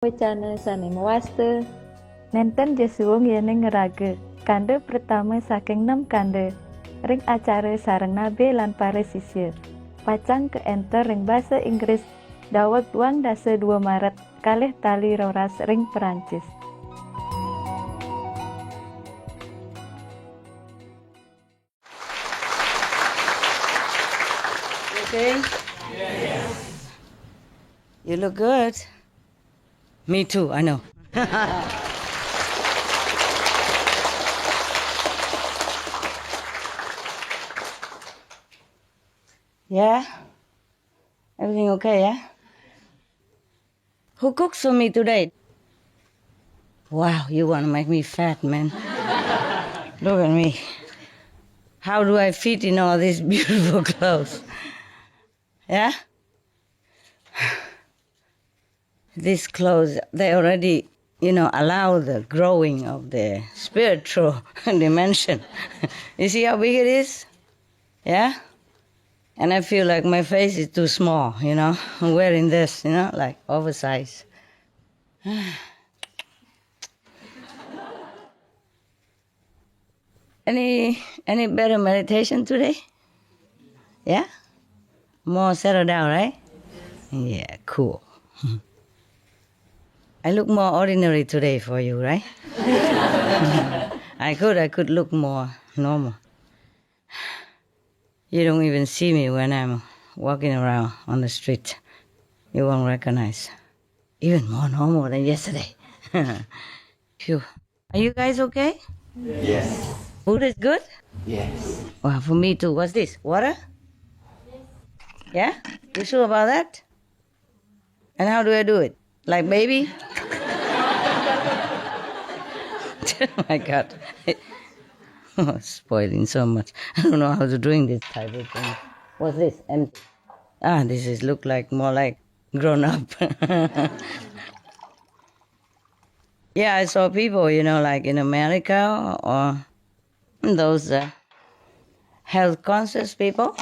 Wacana saning waste nenten Jesuwung yen ngerage kande pertama saking 6 kande ring acara sareng nabi lan para sisir pacang ke enter ring bahasa Inggris dawet 2 Maret kalih tali roras ring Perancis. Okay? Yes. You look good. Me too, I know. Yeah? Everything okay, yeah? Who cooks for me today? Wow, you want to make me fat, man. Look at me. How do I fit in all these beautiful clothes? Yeah? These clothes, they already, allow the growing of the spiritual dimension. You see how big it is? Yeah? And I feel like my face is too small, I'm wearing this, like oversized. Any better meditation today? Yeah? More settled down, right? Yeah, cool. I look more ordinary today for you, right? I could look more normal. You don't even see me when I'm walking around on the street. You won't recognize. Even more normal than yesterday. Phew. Are you guys okay? Yes. Food is good? Yes. Well, for me too. What's this? Water? Yeah? You sure about that? And how do I do it? Like baby? Oh my God. Oh, spoiling so much. I don't know how to drink this type of thing. What's this? Empty. This is look like more like grown up. Yeah, I saw people, like in America or those health conscious people.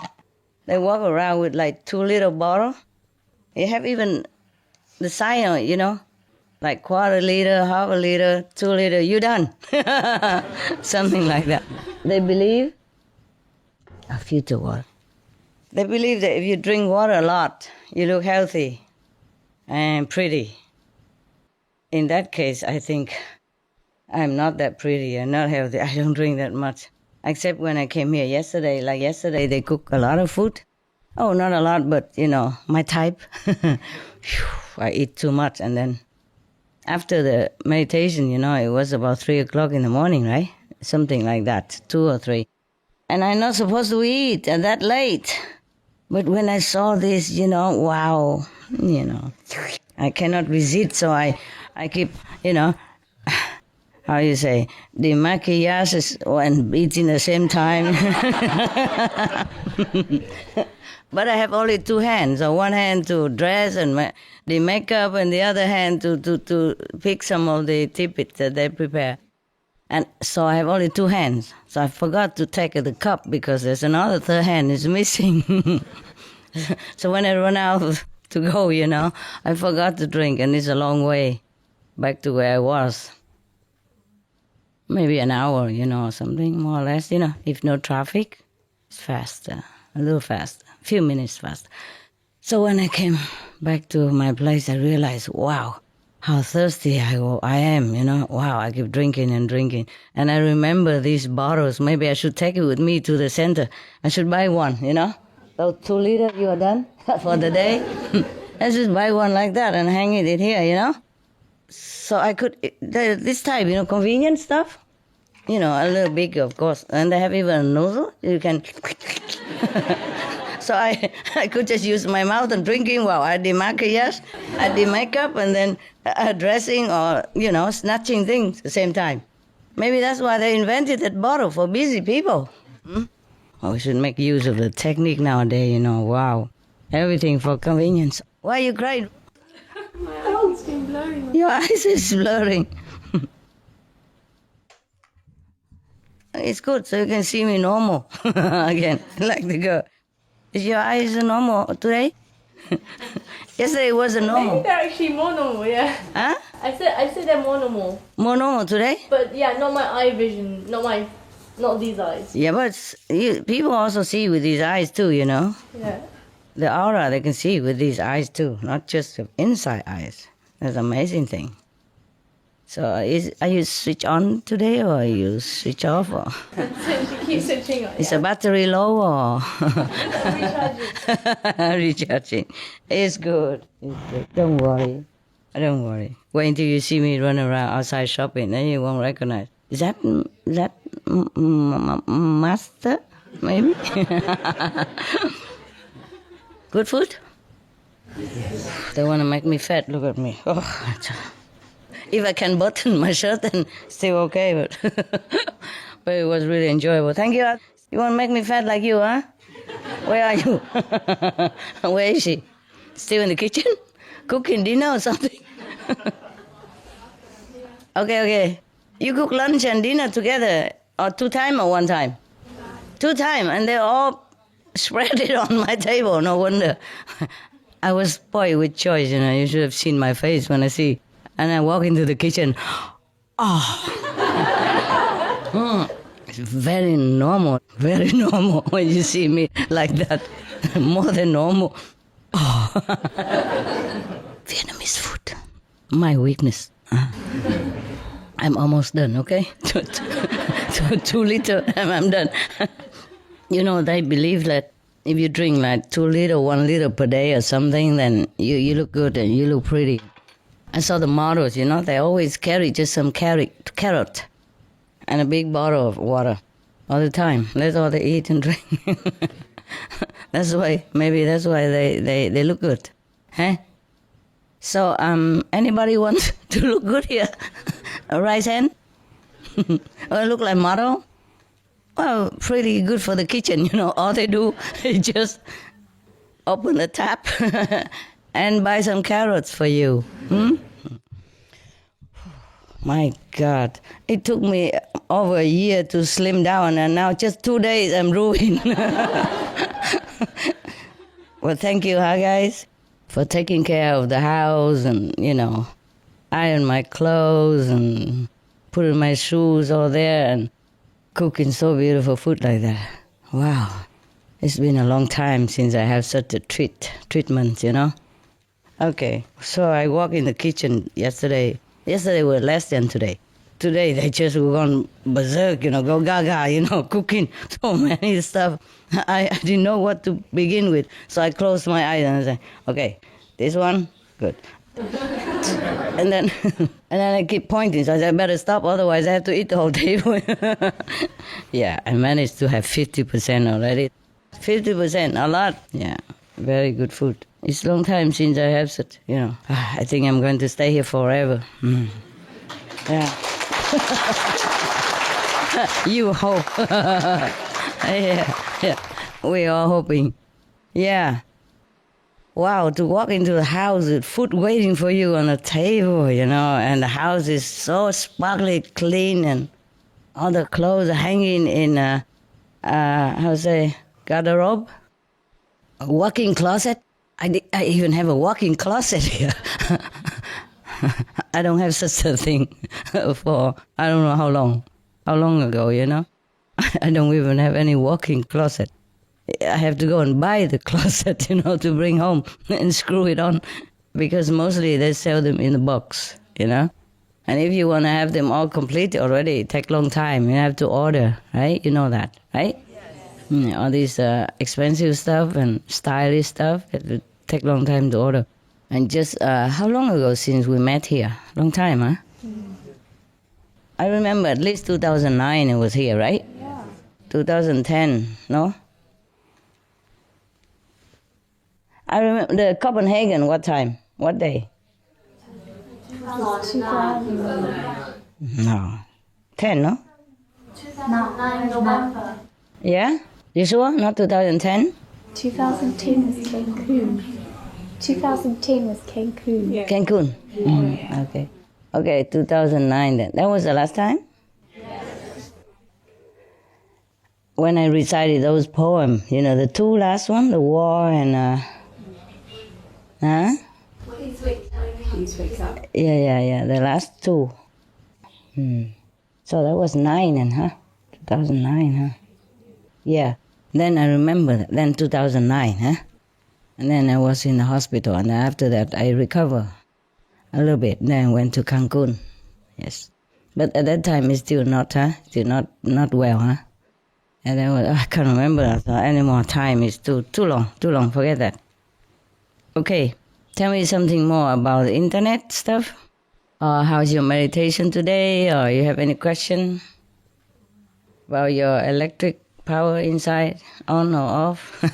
They walk around with like 2 liter bottle. You have even the sign on it, like 1/4 liter, 1/2 liter, 2 liter, you done. Something like that. They believe, a future water. They believe that if you drink water a lot, you look healthy and pretty. In that case, I think I'm not that pretty and not healthy. I don't drink that much. Except when I came here yesterday. Like yesterday, they cooked a lot of food. Oh, not a lot, but, my type. I eat too much. And then after the meditation, it was about 3 o'clock in the morning, right? Something like that, 2 or 3. And I'm not supposed to eat that late. But when I saw this, wow, I cannot resist. So I keep, how you say, the maquillage and eating the same time. But I have only 2 hands. So one hand to dress and the makeup, and the other hand to pick some of the tidbits that they prepare. And so I have only 2 hands. So I forgot to take the cup because there's another 3rd hand is missing. So when I run out to go, I forgot to drink, and it's a long way back to where I was. Maybe an hour, or something, more or less, if no traffic, it's faster, a little faster, a few minutes faster. So when I came back to my place, I realized, wow, how thirsty I am, wow, I keep drinking and drinking. And I remember these bottles, maybe I should take it with me to the center. I should buy one, So 2 liter, you are done for the day. Let's just buy one like that and hang it here, So I could, this type, convenient stuff, a little big, of course. And they have even a nozzle, you can... So I could just use my mouth and drinking while I did maquillage, I did makeup, and then dressing or, snatching things at the same time. Maybe that's why they invented that bottle for busy people. Oh, we should make use of the technique nowadays, wow. Everything for convenience. Why are you crying? My eyes been blurring. Your eyes is blurring. It's good, so you can see me normal again, like the girl. Is your eyes normal today? Yesterday wasn't I normal. think they're actually more normal, yeah. Huh? I said they're more normal. More normal today? But yeah, not my eye vision, not these eyes. Yeah, but people also see with these eyes too, you know. Yeah. The aura they can see with these eyes too, not just the inside eyes. That's an amazing thing. So are you switch on today or are you switch off? Or? Keep switching on. Is the battery low or Recharging. recharging? It's good. It's good. Don't worry. Don't worry. Wait until you see me run around outside shopping, then you won't recognize. Is that master? Maybe. Good food? They want to make me fat. Look at me. Oh, if I can button my shirt, then still okay. But it was really enjoyable. Thank you. You want to make me fat like you, huh? Where are you? Where is she? Still in the kitchen? Cooking dinner or something? Okay. You cook lunch and dinner together, or 2 times or 1 time? 2 times, and they all spread it on my table. No wonder. I was spoiled with choice, you know. You should have seen my face when I see. And I walk into the kitchen. It's very normal when you see me like that. More than normal. Vietnamese food, my weakness. I'm almost done, okay? 2 liters and I'm done. You know, they believe that if you drink like 2 liters, 1 liter per day or something, then you look good and you look pretty. I saw the models, you know, they always carry just some carrot and a big bottle of water all the time. That's all they eat and drink. Maybe that's why they look good. Huh? So, anybody want to look good here? A right hand? Or look like model? Well, pretty good for the kitchen, you know. All they do is just open the tap and buy some carrots for you. My God. It took me over a year to slim down, and now just 2 days I'm ruined. Well, thank you, huh, guys, for taking care of the house and, you know, iron my clothes and putting my shoes all there and cooking so beautiful food like that. Wow. It's been a long time since I have such a treatment, you know. Okay, so I walked in the kitchen yesterday. Yesterday was less than today. Today they just gone berserk, you know, go gaga, you know, cooking so many stuff. I didn't know what to begin with. So I closed my eyes and I said, okay, this one, good. and then I keep pointing. So I said, I better stop, otherwise I have to eat the whole table. Yeah, I managed to have 50% already. 50%, a lot. Yeah, very good food. It's a long time since I have such, you know. I think I'm going to stay here forever. Yeah. You hope. Yeah. We are hoping. Yeah. Wow, to walk into the house with food waiting for you on the table, you know, and the house is so sparkly clean and all the clothes are hanging in, garderobe? A walk-in closet? I even have a walk-in closet here. I don't have such a thing for, I don't know how long ago, you know. I don't even have any walk-in closet. I have to go and buy the closet, you know, to bring home and screw it on, because mostly they sell them in a box, you know. And if you want to have them all complete already, it takes a long time. You have to order, right? You know that, right? Yes. All these expensive stuff and stylish stuff, it will take a long time to order. And just, how long ago since we met here? Long time, huh? I remember at least 2009 it was here, right? Yeah. 2010, no? I remember the Copenhagen, what time? What day? 2009. No. 10, no? 2009 November. Yeah? You sure? Not 2010? 2010 was Cancun. 2010 was Cancun. Yeah. Cancun? Okay. Okay, 2009 then. That was the last time? Yes. When I recited those poems, you know, the 2 last one, the war and Huh? What is wake telling me how to wake up? Yeah. The last two. So that was 9, and 2009, huh? Yeah. Then I remember that. Then 2009, huh? And then I was in the hospital, and after that I recovered a little bit. Then I went to Cancun. Yes. But at that time it's still not, Still not well, huh? And then I can't remember anymore. Time is too long. Forget that. Okay. Tell me something more about the internet stuff. How's your meditation today? Or you have any question about your electric power inside, on or off?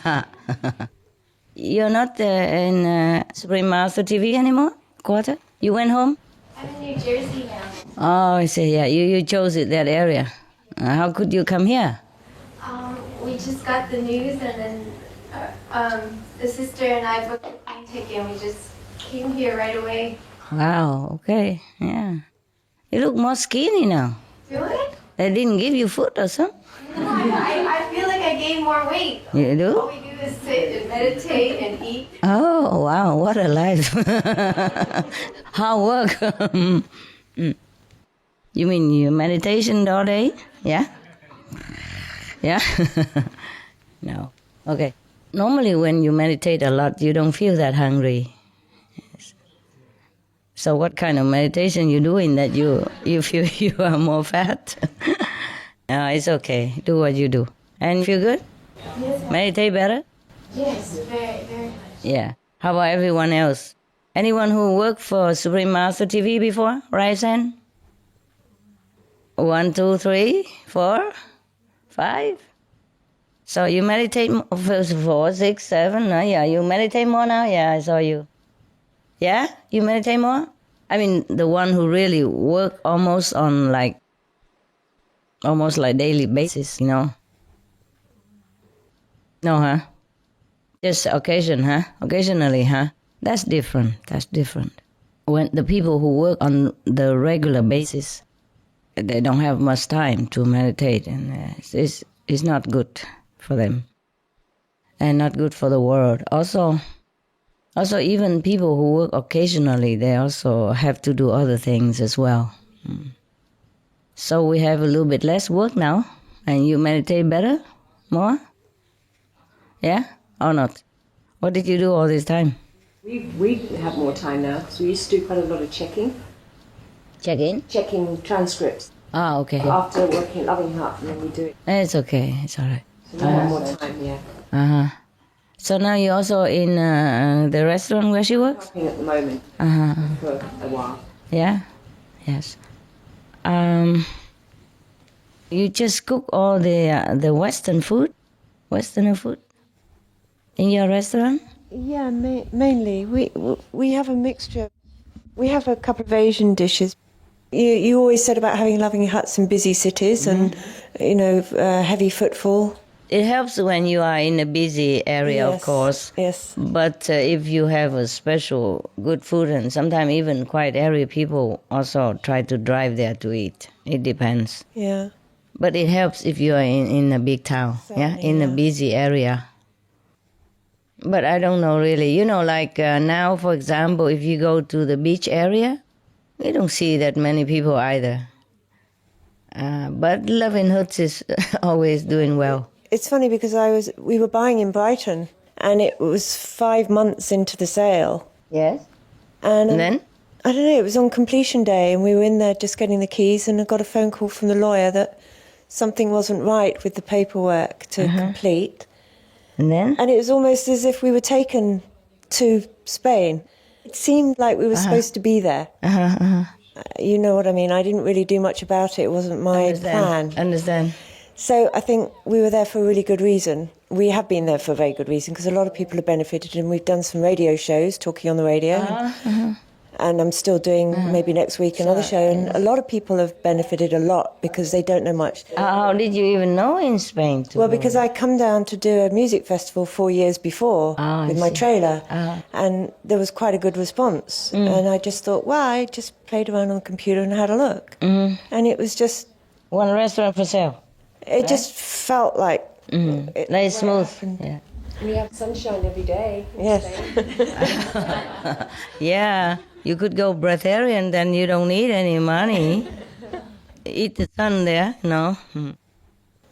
You're not in Supreme Master TV anymore? Quarter? You went home? I'm in New Jersey now. Oh, I see. Yeah, you chose that area. How could you come here? We just got the news, and then the sister and I booked a plane ticket, and we just came here right away. Wow, okay, yeah. You look more skinny now. Do I? They didn't give you food or something? No, I feel like I gained more weight. You do? All we do is sit and meditate and eat. Oh, wow, what a life. Hard work. You mean you meditation all day? Yeah? Yeah? No. Okay. Normally when you meditate a lot, you don't feel that hungry. Yes. So what kind of meditation you doing that you feel you are more fat? No, it's okay. Do what you do. And feel good? Yes. Meditate better? Yes, very, very much. Yeah. How about everyone else? Anyone who worked for Supreme Master TV before? Raise hand. 1, 2, 3, 4, 5. So you meditate 4, 6, 7. Yeah, you meditate more now? Yeah, I saw you. Yeah? You meditate more? I mean, the one who really work almost like daily basis, you know? No, huh? Just occasionally, huh? That's different. When the people who work on the regular basis, they don't have much time to meditate, and it's not good for them, and not good for the world. Also, even people who work occasionally, they also have to do other things as well. So we have a little bit less work now, and you meditate better, more? Yeah, or not? What did you do all this time? We have more time now because we used to do quite a lot of checking. Check in? Checking transcripts. Ah, okay. After working at Loving Heart, and then we do it. It's okay. It's all right. So now we have more time, yeah. Uh-huh. So now you're also in the restaurant where she works? Working at the moment for a while. Yeah? Yes. You just cook all the Western food? Westerner food? In your restaurant? Yeah, mainly. We have a mixture. We have a couple of Asian dishes. You always said about having loving huts in busy cities and, heavy footfall. It helps when you are in a busy area, Yes, of course. yes. But if you have a special good food, and sometimes even quiet area, people also try to drive there to eat. It depends. Yeah. But it helps if you are in a big town, in a busy area. But I don't know really. Now, for example, if you go to the beach area, we don't see that many people either. But Loving Hoods is always doing well. It's funny because we were buying in Brighton and it was 5 months into the sale. Yes. And then? I don't know, it was on completion day and we were in there just getting the keys and I got a phone call from the lawyer that something wasn't right with the paperwork to complete. And then? And it was almost as if we were taken to Spain. It seemed like we were supposed to be there. You know what I mean? I didn't really do much about it. It wasn't my plan. Understand. So I think we were there for a really good reason. We have been there for a very good reason because a lot of people have benefited and we've done some radio shows, talking on the radio. And I'm still doing maybe next week another show. And a lot of people have benefited a lot because they don't know much. How did you even know in Spain? Well, because I come down to do a music festival 4 years before with my trailer. And there was quite a good response. And I just thought, I just played around on the computer and had a look. And it was just... One restaurant for sale? It just felt like... Nice, smooth. Yeah. We have sunshine every day. Yes. Yeah, you could go breatharian, then you don't need any money. Eat the sun there, no?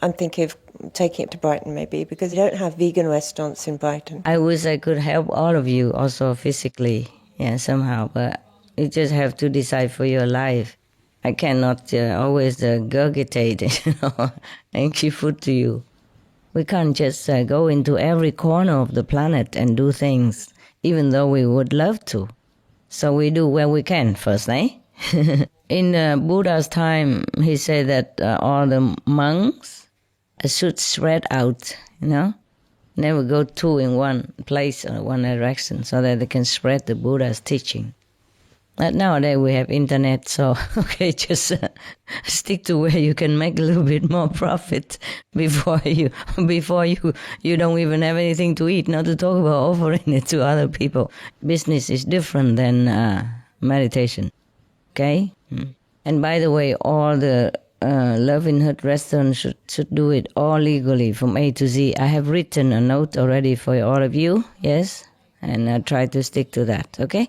I'm thinking of taking it to Brighton maybe, because you don't have vegan restaurants in Brighton. I wish I could help all of you also physically, yeah, somehow, but you just have to decide for your life. I cannot always gurgitate, and give food to you. We can't just go into every corner of the planet and do things, even though we would love to. So we do where we can first, eh? In Buddha's time, he said that all the monks should spread out, never go two in one place or one direction, so that they can spread the Buddha's teaching. But nowadays we have internet, so okay, just stick to where you can make a little bit more profit before you don't even have anything to eat. Not to talk about offering it to other people. Business is different than meditation. Okay, and by the way, all the Love in Hut restaurants should do it all legally from A to Z. I have written a note already for all of you, yes, and I try to stick to that. Okay.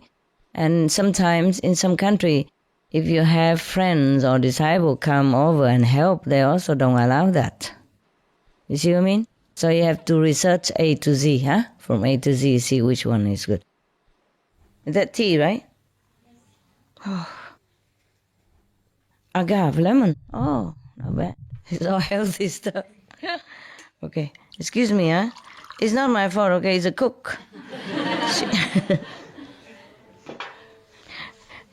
And sometimes in some country, if you have friends or disciples come over and help, they also don't allow that. You see what I mean? So you have to research A to Z, huh? From A to Z, see which one is good. Is that tea, right? Oh. Agave, lemon. Oh, not bad. It's all healthy stuff. Okay, excuse me, huh? It's not my fault, okay? It's a cook.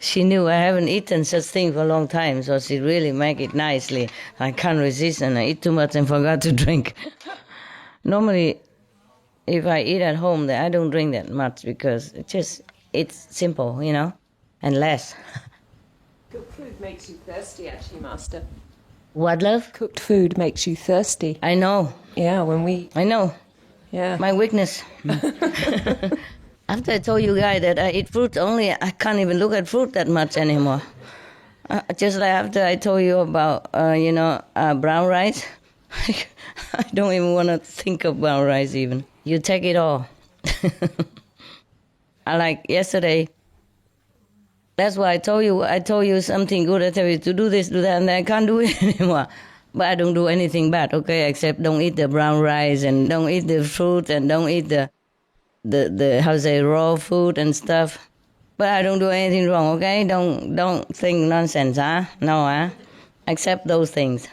She knew I haven't eaten such thing for a long time, so she really make it nicely. I can't resist, and I eat too much and forgot to drink. Normally, if I eat at home, then I don't drink that much because it's simple, and less. Cooked food makes you thirsty, actually, Master. What, love? Cooked food makes you thirsty. I know. Yeah, I know. Yeah. My weakness. After I told you guys that I eat fruit only, I can't even look at fruit that much anymore. Just like after I told you about, brown rice, I don't even want to think of brown rice even. You take it all. I like yesterday. That's why I told you something good. I tell you to do this, do that, and I can't do it anymore. But I don't do anything bad, okay, except don't eat the brown rice and don't eat the fruit and don't eat the raw food and stuff. But I don't do anything wrong, okay? Don't think nonsense, huh? No, huh? Accept those things.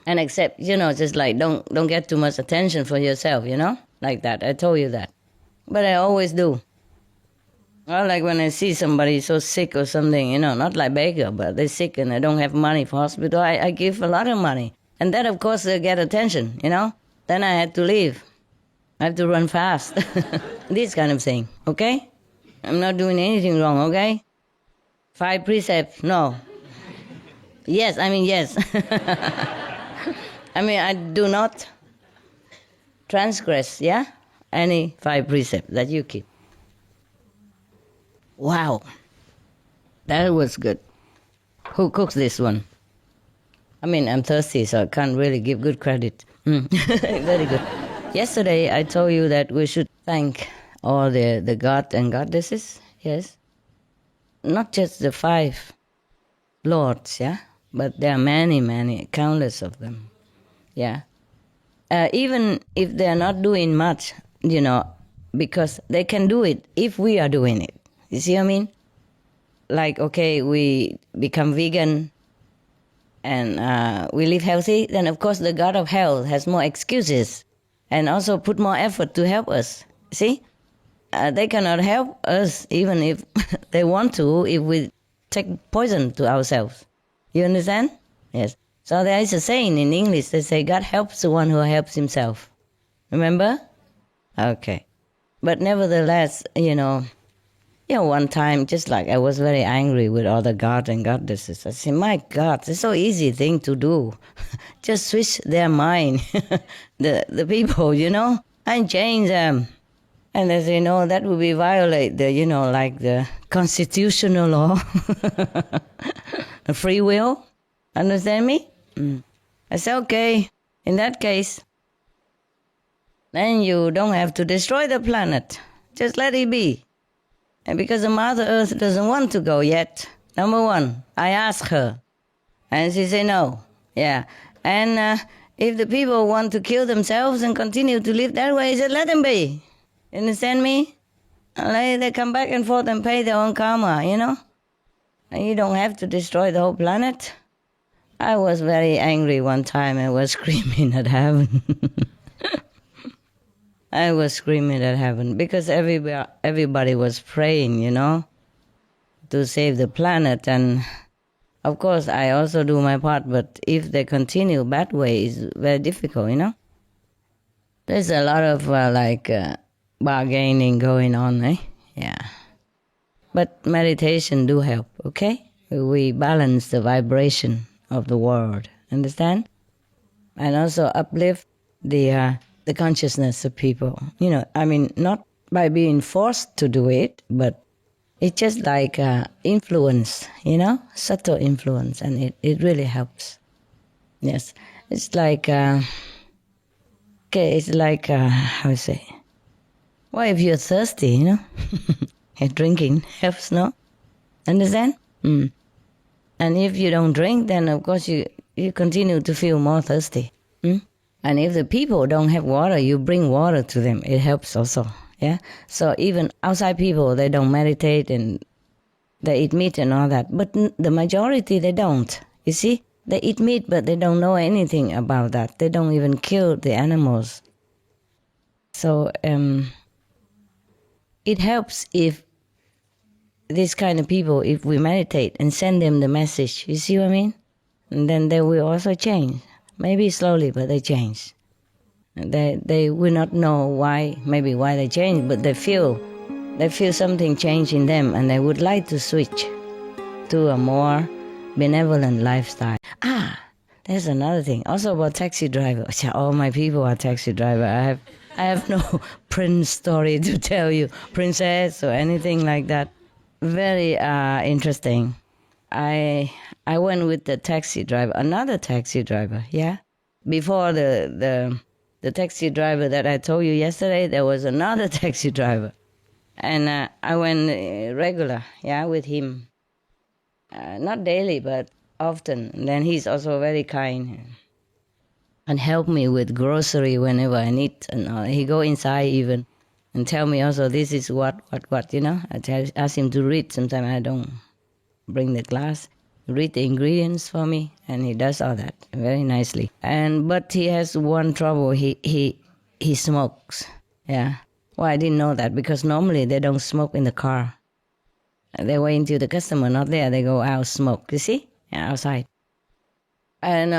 And accept, just like don't get too much attention for yourself, like that. I told you that. But I always do. Well, like when I see somebody so sick or something, not like beggar, but they're sick and they don't have money for hospital, I give a lot of money. And that, of course, they get attention, Then I had to leave. I have to run fast. This kind of thing, okay? I'm not doing anything wrong, okay? 5 precepts, no. Yes, yes. I do not transgress, yeah? Any 5 precepts that you keep. Wow. That was good. Who cooks this one? I'm thirsty, so I can't really give good credit. Very good. Yesterday, I told you that we should thank all the god and goddesses, yes? Not just the 5 lords, yeah? But there are many, many, countless of them, yeah? Even if they're not doing much, because they can do it if we are doing it. You see what I mean? Like, okay, we become vegan and we live healthy, then of course the god of health has more excuses and also put more effort to help us. See? They cannot help us even if they want to, if we take poison to ourselves. You understand? Yes. So there is a saying in English, they say, God helps the one who helps himself. Remember? Okay. But nevertheless, one time, just like I was very angry with all the gods and goddesses. I said, my God, it's so easy thing to do. Just switch their mind, the people, and change them. And they say, no, that would be violate the, like the constitutional law, the free will. Understand me? I said, okay, in that case, then you don't have to destroy the planet. Just let it be. And because the Mother Earth doesn't want to go yet, number one, I asked her, and she said no. Yeah. And if the people want to kill themselves and continue to live that way, I said, let them be. You understand me? They come back and forth and pay their own karma, you know? And you don't have to destroy the whole planet. I was very angry one time. I was screaming at heaven. I was screaming at heaven because everybody was praying, you know, to save the planet. And of course, I also do my part, but if they continue bad way, it's very difficult, you know. There's a lot of bargaining going on, eh? Yeah. But meditation do help, okay? We balance the vibration of the world, understand? And also uplift the consciousness of people. You know, I mean, not by being forced to do it, but it's just like influence, you know, subtle influence, and it really helps. Yes, it's like, how to say, well, if you're thirsty, you know, drinking helps, no? Understand? Mm. And if you don't drink, then of course you continue to feel more thirsty. Mm? And if the people don't have water, you bring water to them. It helps also, yeah? So even outside people, they don't meditate and they eat meat and all that. But the majority, they don't. You see? They eat meat, but they don't know anything about that. They don't even kill the animals. So it helps if these kind of people, if we meditate and send them the message, you see what I mean? And then they will also change. Maybe slowly, but they change. They will not know why they change, but they feel something change in them, and they would like to switch to a more benevolent lifestyle. There's another thing. Also about taxi driver. All my people are taxi driver. I have no prince story to tell you, princess or anything like that. Very interesting. I went with the taxi driver, another taxi driver, yeah. Before the taxi driver that I told you yesterday, there was another taxi driver. And I went regular, yeah, with him. Not daily, but often. And then he's also very kind and help me with grocery whenever I need. And he go inside even and tell me also this is what, you know. I ask him to read. Sometimes I don't bring the glass. Read the ingredients for me, and he does all that very nicely. But he has one trouble. He smokes. Yeah. Well, I didn't know that because normally they don't smoke in the car. They wait until the customer not there. They go out smoke. You see? Yeah, outside. And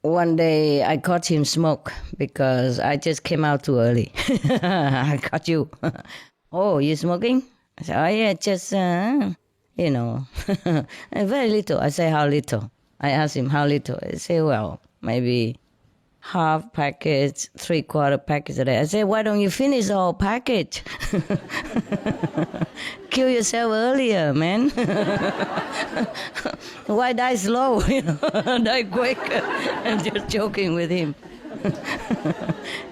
one day I caught him smoke because I just came out too early. I caught you. Oh, you smoking? I said, oh yeah, just. You know, very little. I say, how little? I asked him, how little? I say, well, maybe half package, 3/4 package a day. I say, why don't you finish the whole package? Kill yourself earlier, man. Why die slow? You know, die quick. I'm just joking with him.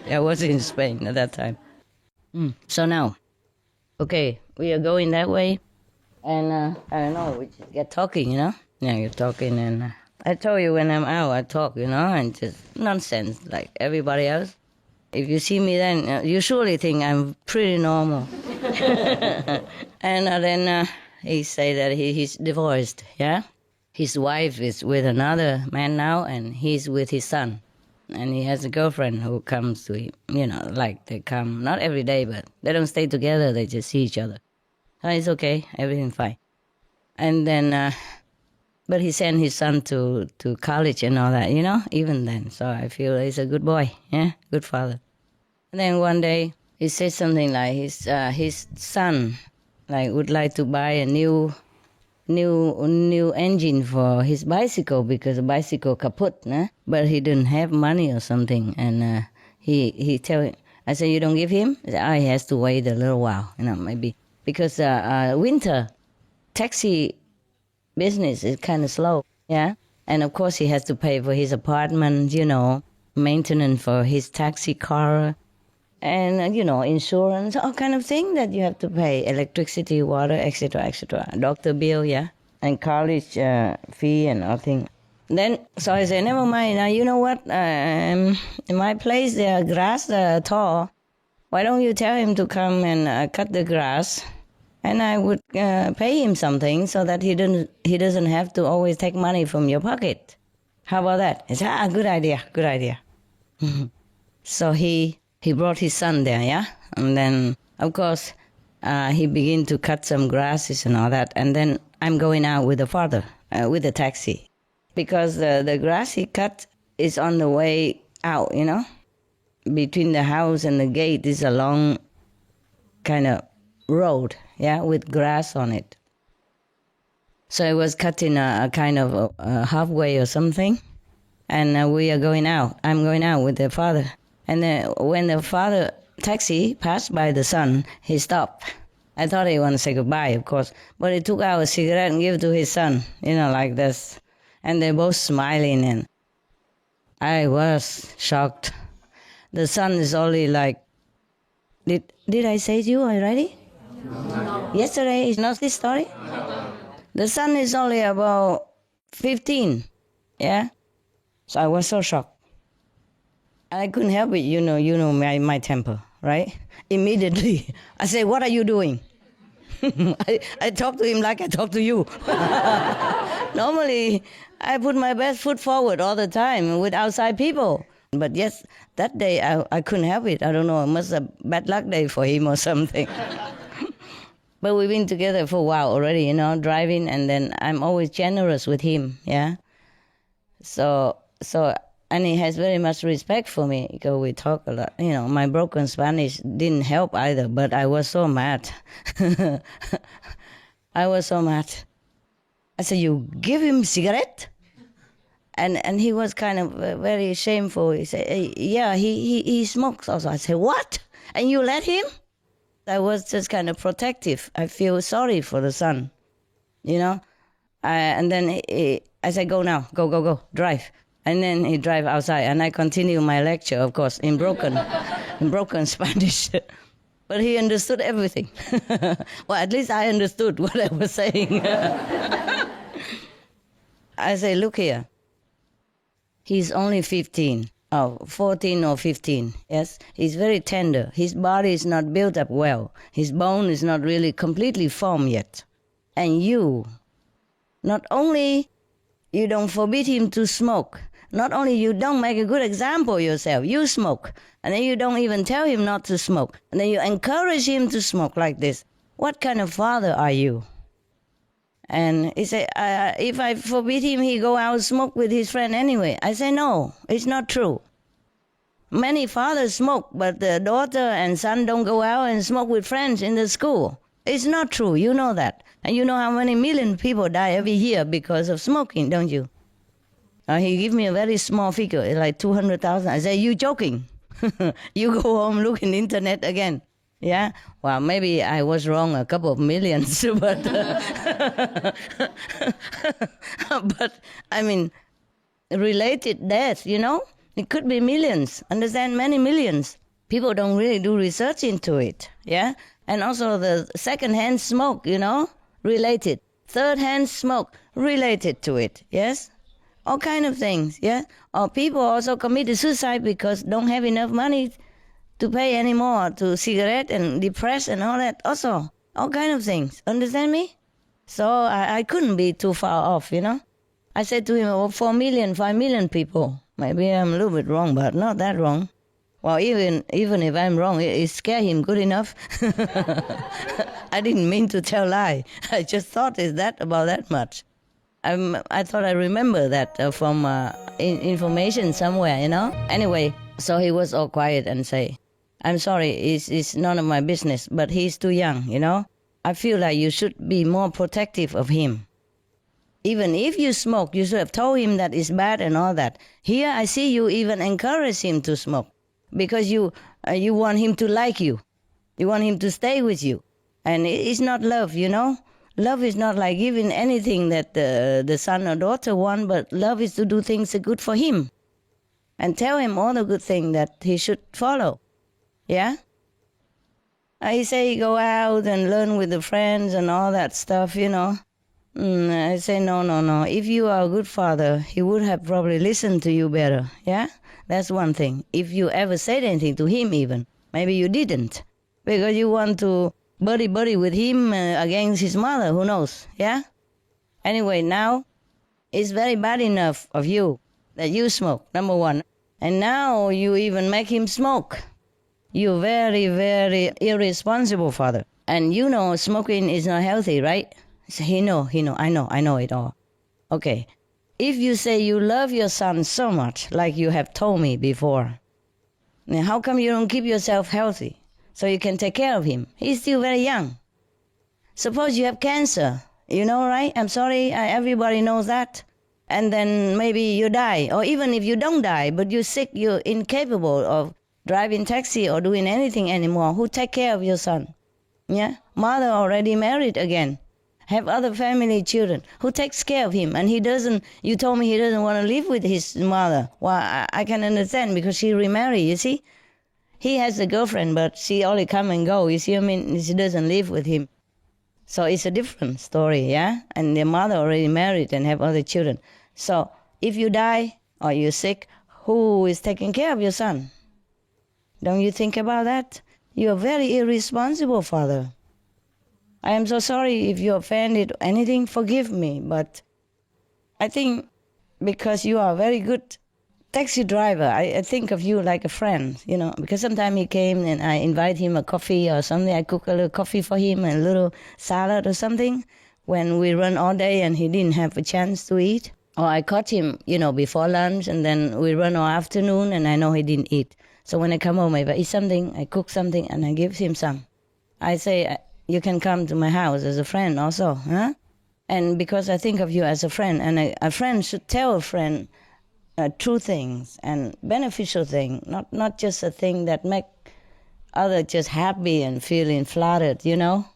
I was in Spain at that time. So now, okay, we are going that way. And I don't know, we just get talking, you know? Yeah, you're talking, and I told you when I'm out, I talk, you know, and just nonsense like everybody else. If you see me then, you surely think I'm pretty normal. And then he say that he's divorced, yeah? His wife is with another man now, and he's with his son. And he has a girlfriend who comes to him, you know, like they come, not every day, but they don't stay together, they just see each other. So it's okay, everything's fine. And then, but he sent his son to college and all that, you know, even then. So I feel he's a good boy, yeah, good father. And then one day he said something like his son like would like to buy a new engine for his bicycle because the bicycle kaput, nah? But he didn't have money or something. And he tell him, I said, you don't give him? He said, he has to wait a little while, you know, maybe. Because winter, taxi business is kind of slow, yeah? And of course he has to pay for his apartment, you know, maintenance for his taxi car, and, insurance, all kind of things that you have to pay, electricity, water, etc., etc., doctor bill, yeah, and college fee and all things. Then, so I said, never mind, now you know what, in my place, the grass tall. Why don't you tell him to come and cut the grass, and I would pay him something so that he doesn't have to always take money from your pocket. How about that? He said, good idea. So he brought his son there, yeah? And then, of course, he began to cut some grasses and all that, and then I'm going out with the father, with the taxi. Because the grass he cut is on the way out, Between the house and the gate is a long kind of road, yeah, with grass on it. So I was cutting a kind of halfway or something, and we are going out. I'm going out with the father. And then when the father taxi passed by the son, he stopped. I thought he wanted to say goodbye, of course, but he took out a cigarette and gave it to his son, like this. And they're both smiling, and I was shocked. The son is only like, did I say to you already? No. Yesterday is not this story? No. The son is only about 15, yeah? So I was so shocked. I couldn't help it, you know my temper, right? Immediately, I say, what are you doing? I talk to him like I talk to you. Normally, I put my best foot forward all the time with outside people. But yes, that day I couldn't help it. I don't know, it must have bad luck day for him or something. But we've been together for a while already, driving, and then I'm always generous with him, yeah? So, and he has very much respect for me because we talk a lot. My broken Spanish didn't help either, but I was so mad. I was so mad. I said, you give him cigarette? And he was kind of very shameful. He said, hey, yeah, he smokes also. I said, what? And you let him? I was just kind of protective. I feel sorry for the son, and then I said, go now, go, drive. And then he drive outside, and I continue my lecture, of course, in broken Spanish. But he understood everything. Well, at least I understood what I was saying. I say, look here. He's only 14 or 15, yes? He's very tender. His body is not built up well. His bone is not really completely formed yet. And you, not only you don't forbid him to smoke, not only you don't make a good example yourself, you smoke, and then you don't even tell him not to smoke, and then you encourage him to smoke like this. What kind of father are you? And he said, if I forbid him, he go out and smoke with his friend anyway. I say, no, it's not true. Many fathers smoke, but the daughter and son don't go out and smoke with friends in the school. It's not true, you know that. And you know how many million people die every year because of smoking, don't you? He gave me a very small figure, like 200,000. I say, you joking? You go home, look in the internet again. Yeah? Well, maybe I was wrong a couple of millions, but... but, I mean, related death, it could be millions. Understand? Many millions. People don't really do research into it, yeah? And also the second-hand smoke, related. Third-hand smoke, related to it, yes? All kind of things, yeah? Or people also committed suicide because don't have enough money to pay anymore to cigarette and depressed and all that also. All kind of things, understand me? So I couldn't be too far off, I said to him, 4 million, 5 million people. Maybe I'm a little bit wrong, but not that wrong. Well, even if I'm wrong, it scared him good enough. I didn't mean to tell lie. I just thought about that much. I thought I remember that from information somewhere, Anyway, so he was all quiet and say, I'm sorry, it's none of my business, but he's too young, I feel like you should be more protective of him. Even if you smoke, you should have told him that it's bad and all that. Here I see you even encourage him to smoke because you want him to like you. You want him to stay with you. And it's not love, Love is not like giving anything that the son or daughter want, but love is to do things good for him. and tell him all the good things that he should follow. Yeah? I say go out and learn with the friends and all that stuff, you know. I say, no. If you are a good father, he would have probably listened to you better. Yeah? That's one thing. If you ever said anything to him even, maybe you didn't. Because you want to buddy with him against his mother, who knows? Yeah? Anyway, now it's very bad enough of you that you smoke, number one. And now you even make him smoke. You're very, very irresponsible father. And you know smoking is not healthy, right? So I know it all. Okay. If you say you love your son so much, like you have told me before, then how come you don't keep yourself healthy so you can take care of him? He's still very young. Suppose you have cancer, you know, right? I'm sorry, everybody knows that. And then maybe you die. Or even if you don't die, but you're sick, you're incapable of driving taxi or doing anything anymore, who take care of your son? Yeah? Mother already married again, have other family children. Who takes care of him? And he doesn't, you told me he doesn't want to live with his mother. Well, I can understand because she remarried, you see? He has a girlfriend, but she only come and go, you see what I mean? She doesn't live with him. So it's a different story, yeah? And their mother already married and have other children. So if you die or you're sick, who is taking care of your son? Don't you think about that? You're a very irresponsible father. I am so sorry if you offended anything, forgive me, but I think because you are a very good taxi driver, I think of you like a friend, you know, because sometimes he came and I invite him a coffee or something, I cook a little coffee for him and a little salad or something when we run all day and he didn't have a chance to eat. Or I caught him, you know, before lunch and then we run all afternoon and I know he didn't eat. So when I come home, if I eat something, I cook something and I give him some. I say, you can come to my house as a friend also, huh? And because I think of you as a friend, and a friend should tell a friend true things and beneficial things, not just a thing that make others just happy and feeling flattered, you know?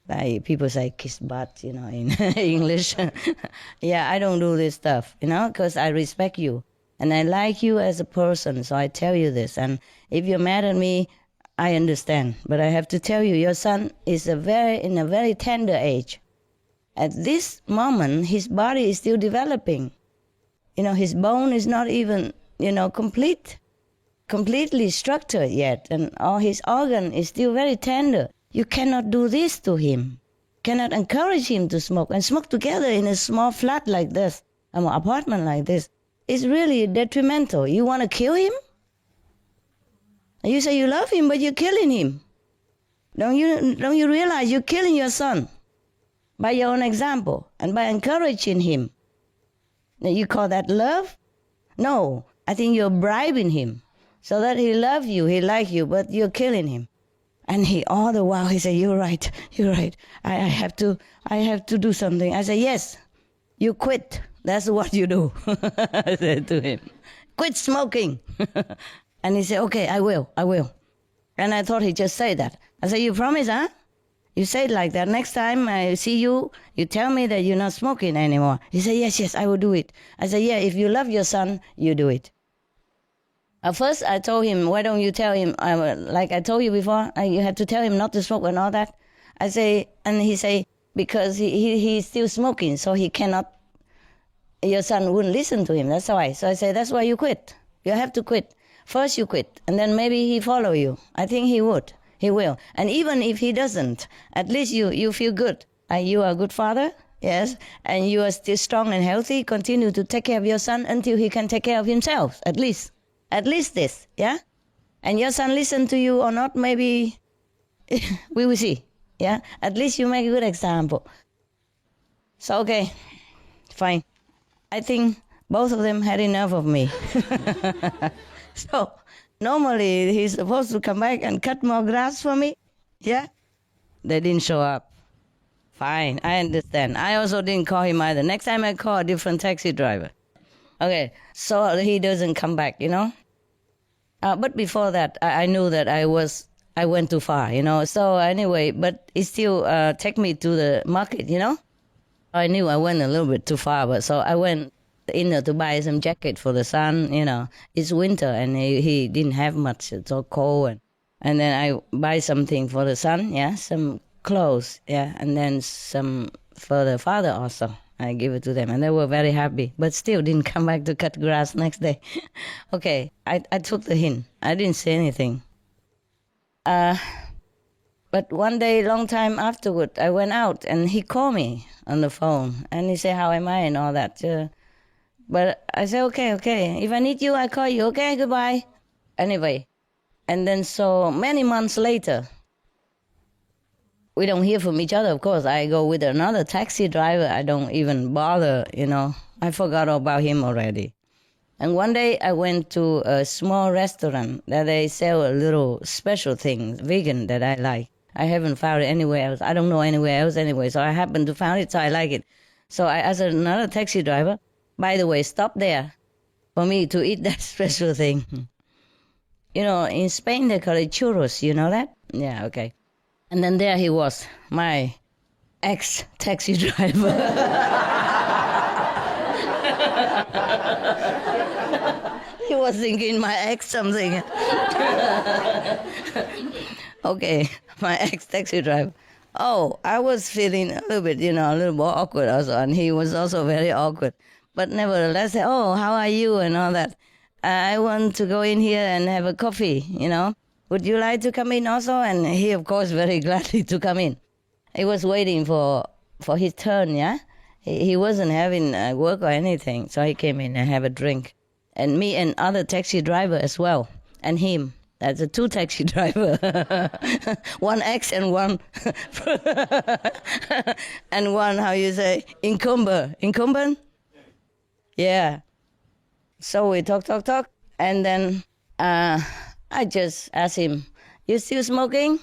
Like people say kiss butt, you know, in English. Yeah, I don't do this stuff, you know, because I respect you. And I like you as a person, so I tell you this. And if you're mad at me, I understand. But I have to tell you, your son is in a very tender age. At this moment, his body is still developing. You know, his bone is not even, you know, completely structured yet. And all his organ is still very tender. You cannot do this to him. Cannot encourage him to smoke. And smoke together in a small flat like this, an apartment like this. It's really detrimental. You want to kill him? You say you love him, but you're killing him. Don't you realize you're killing your son by your own example and by encouraging him? You call that love? No, I think you're bribing him so that he love you, he like you, but you're killing him. And he all the while he say, you're right. I have to do something. I say, yes, you quit. That's what you do. I said to him, quit smoking. And he said, okay, I will. And I thought he just said that. I said, you promise, huh? You say it like that. Next time I see you, you tell me that you're not smoking anymore. He said, yes, I will do it. I said, yeah, if you love your son, you do it. At first I told him, why don't you tell him, like I told you before, you had to tell him not to smoke and all that. I say, and he say, because he's still smoking, so he cannot, your son wouldn't listen to him, that's why. So I say, that's why you quit. You have to quit. First you quit, and then maybe he follow you. I think he would. He will. And even if he doesn't, at least you feel good. You are a good father, yes, and you are still strong and healthy. Continue to take care of your son until he can take care of himself, at least. At least this, yeah? And your son listen to you or not, maybe we will see, yeah? At least you make a good example. So, okay, fine. I think both of them had enough of me. So, normally he's supposed to come back and cut more grass for me, yeah? They didn't show up. Fine, I understand. I also didn't call him either. Next time I call a different taxi driver. Okay, so he doesn't come back, you know? But before that, I knew that I went too far, you know? So anyway, but it still take me to the market, you know? I knew I went a little bit too far, but so I went to buy some jacket for the son. It's winter and he didn't have much. It's so cold, and then I buy something for the son. Yeah, some clothes. Yeah, and then some for the father also. I give it to them, and they were very happy. But still, didn't come back to cut grass next day. Okay, I took the hint. I didn't say anything. But one day, long time afterward, I went out and he called me on the phone and he said, "How am I?" and all that. But I said, okay. If I need you, I call you. Okay, goodbye. Anyway, and then so many months later, we don't hear from each other, of course. I go with another taxi driver. I don't even bother, I forgot about him already. And one day I went to a small restaurant that they sell a little special thing, vegan, that I like. I haven't found it anywhere else. I don't know anywhere else anyway. So I happened to find it, so I like it. So I asked another taxi driver, by the way, stop there for me to eat that special thing. In Spain they call it churros, you know that? Yeah, okay. And then there he was, my ex-taxi driver. He was thinking my ex something. Okay, my ex-taxi driver. Oh, I was feeling a little bit, a little more awkward also, and he was also very awkward. But nevertheless, oh, how are you and all that. I want to go in here and have a coffee, Would you like to come in also? And he, of course, very gladly to come in. He was waiting for his turn, yeah? He wasn't having work or anything, so he came in and have a drink. And me and other taxi driver as well, and him. That's a 2 taxi driver. One ex and one... and one, how you say, incumbent? Yeah. So we talk, and then I just asked him, "You still smoking?"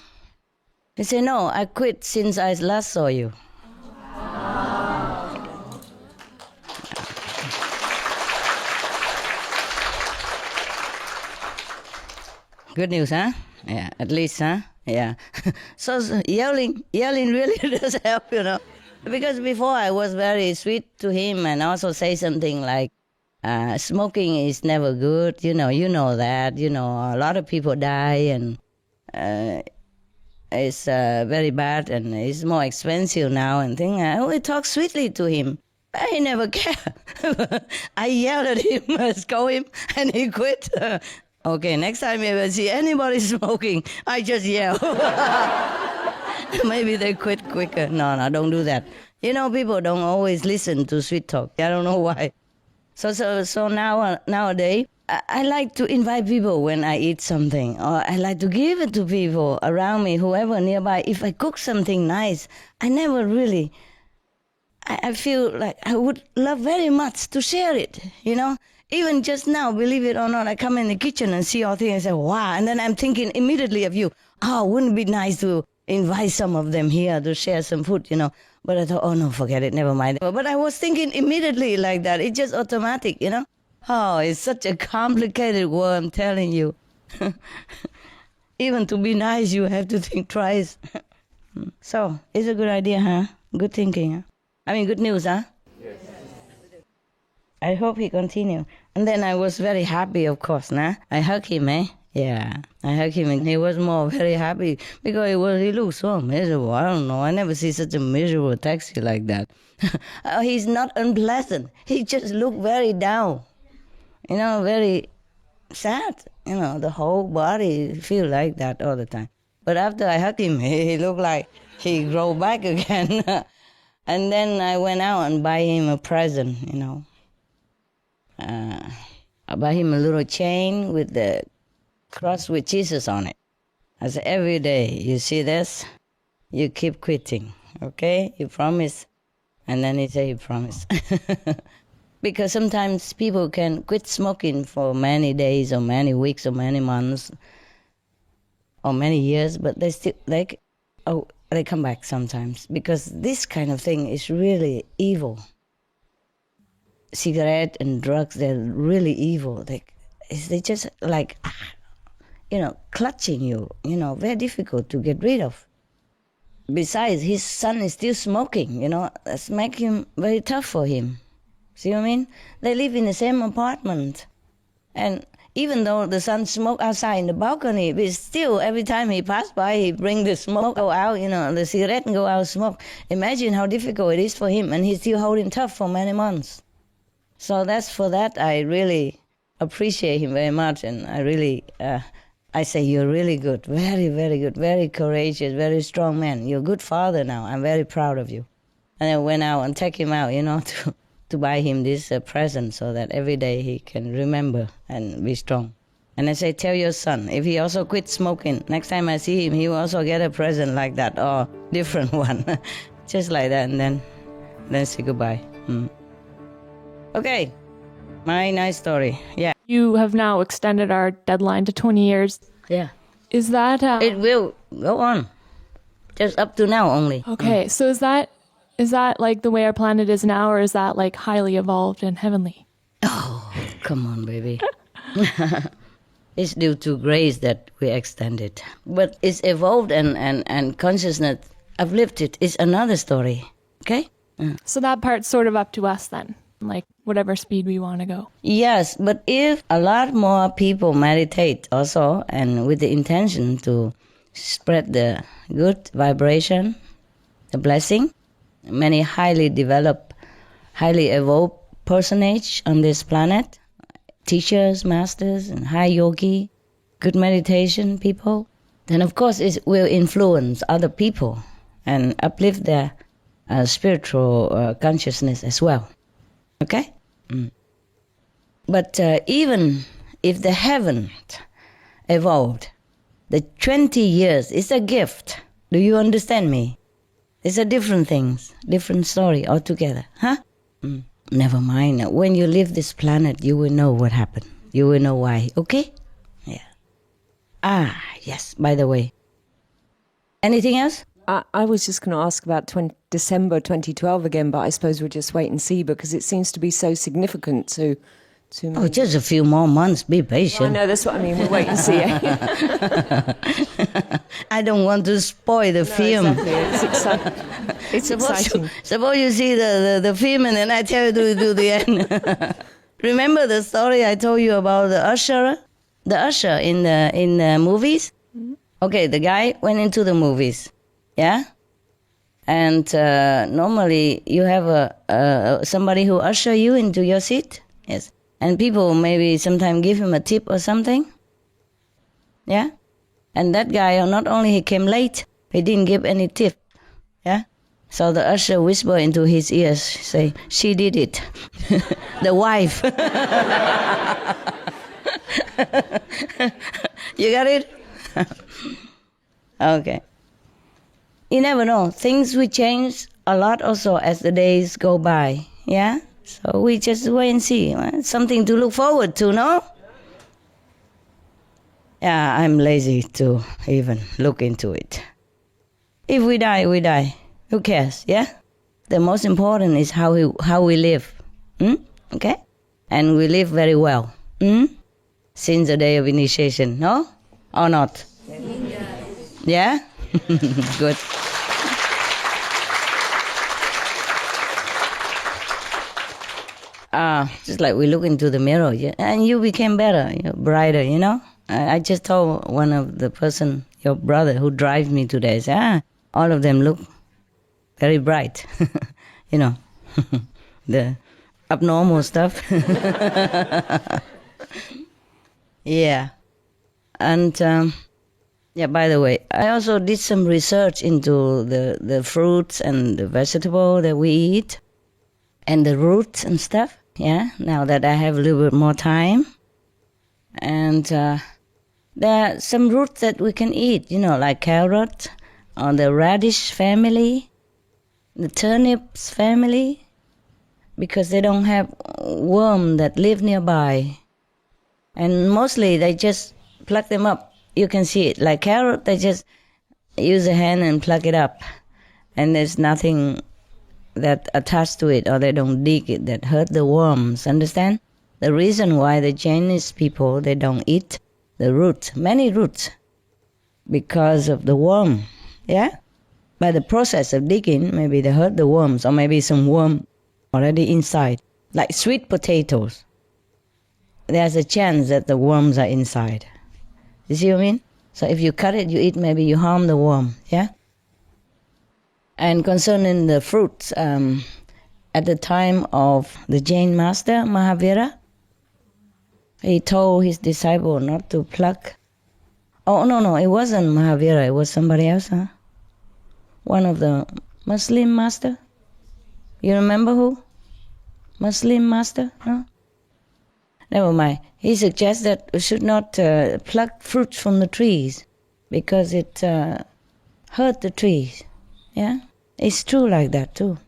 He said, "No, I quit since I last saw you." Good news, huh? Yeah, at least, huh? Yeah. So yelling really does help, Because before I was very sweet to him and also say something like, smoking is never good, you know that, a lot of people die and it's very bad and it's more expensive now and things. I always talk sweetly to him. I never care. I yelled at him, scold him, and he quit. Okay, next time if I see anybody smoking, I just yell. Maybe they quit quicker. No, don't do that. People don't always listen to sweet talk. I don't know why. So nowadays, I like to invite people when I eat something, or I like to give it to people around me, whoever nearby. If I cook something nice, I never really... I feel like I would love very much to share it, Even just now, believe it or not, I come in the kitchen and see all things and say, wow. And then I'm thinking immediately of you. Oh, wouldn't it be nice to invite some of them here to share some food, But I thought, oh, no, forget it, never mind. But I was thinking immediately like that. It's just automatic, Oh, it's such a complicated world, I'm telling you. Even to be nice, you have to think twice. So, it's a good idea, huh? Good thinking, huh? Good news, huh? Yes. I hope he continue. And then I was very happy, of course, nah? I hugged him, Yeah, I hugged him and he was very happy because he looked so miserable. I don't know, I never see such a miserable taxi like that. He's not unpleasant. He just looked very down, very sad. The whole body feel like that all the time. But after I hugged him, he looked like he grew back again. And then I went out and buy him a present, I buy him a little chain with the cross with Jesus on it. I said, every day you see this, you keep quitting, okay? You promise? And then he said he promised. Because sometimes people can quit smoking for many days or many weeks or many months or many years, but they still, they come back sometimes. Because this kind of thing is really evil. Cigarette and drugs, they're really evil. They just clutching you, very difficult to get rid of. Besides, his son is still smoking, that's making him very tough for him. See what I mean? They live in the same apartment. And even though the son smoke outside in the balcony, but still every time he pass by, he bring the smoke go out, the cigarette and go out smoke. Imagine how difficult it is for him, and he's still holding tough for many months. So for that, I really appreciate him very much, and I really, I say, you're really good, very, very good, very courageous, very strong man. You're a good father now. I'm very proud of you. And I went out and take him out, to buy him this present so that every day he can remember and be strong. And I say, tell your son, if he also quit smoking, next time I see him, he will also get a present like that or different one. Just like that, and then say goodbye. Okay, my nice story, yeah. You have now extended our deadline to 20 years. Yeah. Is that... It will go on, just up to now only. Okay, so is that like the way our planet is now, or is that like highly evolved and heavenly? Oh, come on, baby. It's due to grace that we extend it. But it's evolved and consciousness uplifted is another story, okay? So that part's sort of up to us then, like whatever speed we want to go. Yes, but if a lot more people meditate also, and with the intention to spread the good vibration, the blessing, many highly developed, highly evolved personage on this planet, teachers, masters, and high yogi, good meditation people, then of course it will influence other people and uplift their spiritual consciousness as well. Okay? But even if they haven't evolved, the 20 years is a gift. Do you understand me? It's a different things, different story altogether, huh? Never mind. When you leave this planet, you will know what happened. You will know why, okay? Yeah. Yes, by the way. Anything else? I was just going to ask about December 2012 again, but I suppose we'll just wait and see because it seems to be so significant to me. Oh, just a few more months. Be patient. Well, I know, that's what I mean. We'll wait and see. I don't want to spoil the film. Exactly. It's exciting. It's exciting. Suppose you see the film and then I tell you to do the end. Remember the story I told you about the usher? The usher in the movies? Mm-hmm. Okay, the guy went into the movies. Yeah? And normally you have somebody who usher you into your seat. Yes. And people maybe sometimes give him a tip or something. Yeah? And that guy, not only he came late, he didn't give any tip. Yeah? So the usher whispered into his ears, say, she did it. The wife. You got it? Okay. You never know. Things will change a lot also as the days go by. Yeah? So we just wait and see. Something to look forward to, no? Yeah, I'm lazy to even look into it. If we die, we die. Who cares, yeah? The most important is how we live. Okay? And we live very well. Since the day of initiation, no? Or not? Yeah? Good. Just like we look into the mirror, yeah? And you became better, brighter, I just told one of the person, your brother, who drives me today, say, all of them look very bright, the abnormal stuff. Yeah. And, by the way, I also did some research into the fruits and the vegetable that we eat and the roots and stuff, yeah, now that I have a little bit more time. And there are some roots that we can eat, like carrot, or the radish family, the turnips family, because they don't have worm that live nearby. And mostly they just pluck them up. You can see it. Like carrot, they just use a hand and pluck it up. And there's nothing that attached to it, or they don't dig it, that hurt the worms, understand? The reason why the Chinese people, they don't eat the roots, many roots, because of the worm, yeah? By the process of digging, maybe they hurt the worms, or maybe some worm already inside. like sweet potatoes. There's a chance that the worms are inside. You see what I mean? So if you cut it, you eat, maybe you harm the worm, yeah? And concerning the fruits, at the time of the Jain master, Mahavira, he told his disciple not to pluck. Oh, no, it wasn't Mahavira, it was somebody else, huh? One of the Muslim master. You remember who? Muslim master? No? Never mind. He suggests that we should not pluck fruits from the trees because it hurt the trees. Yeah? It's true like that too.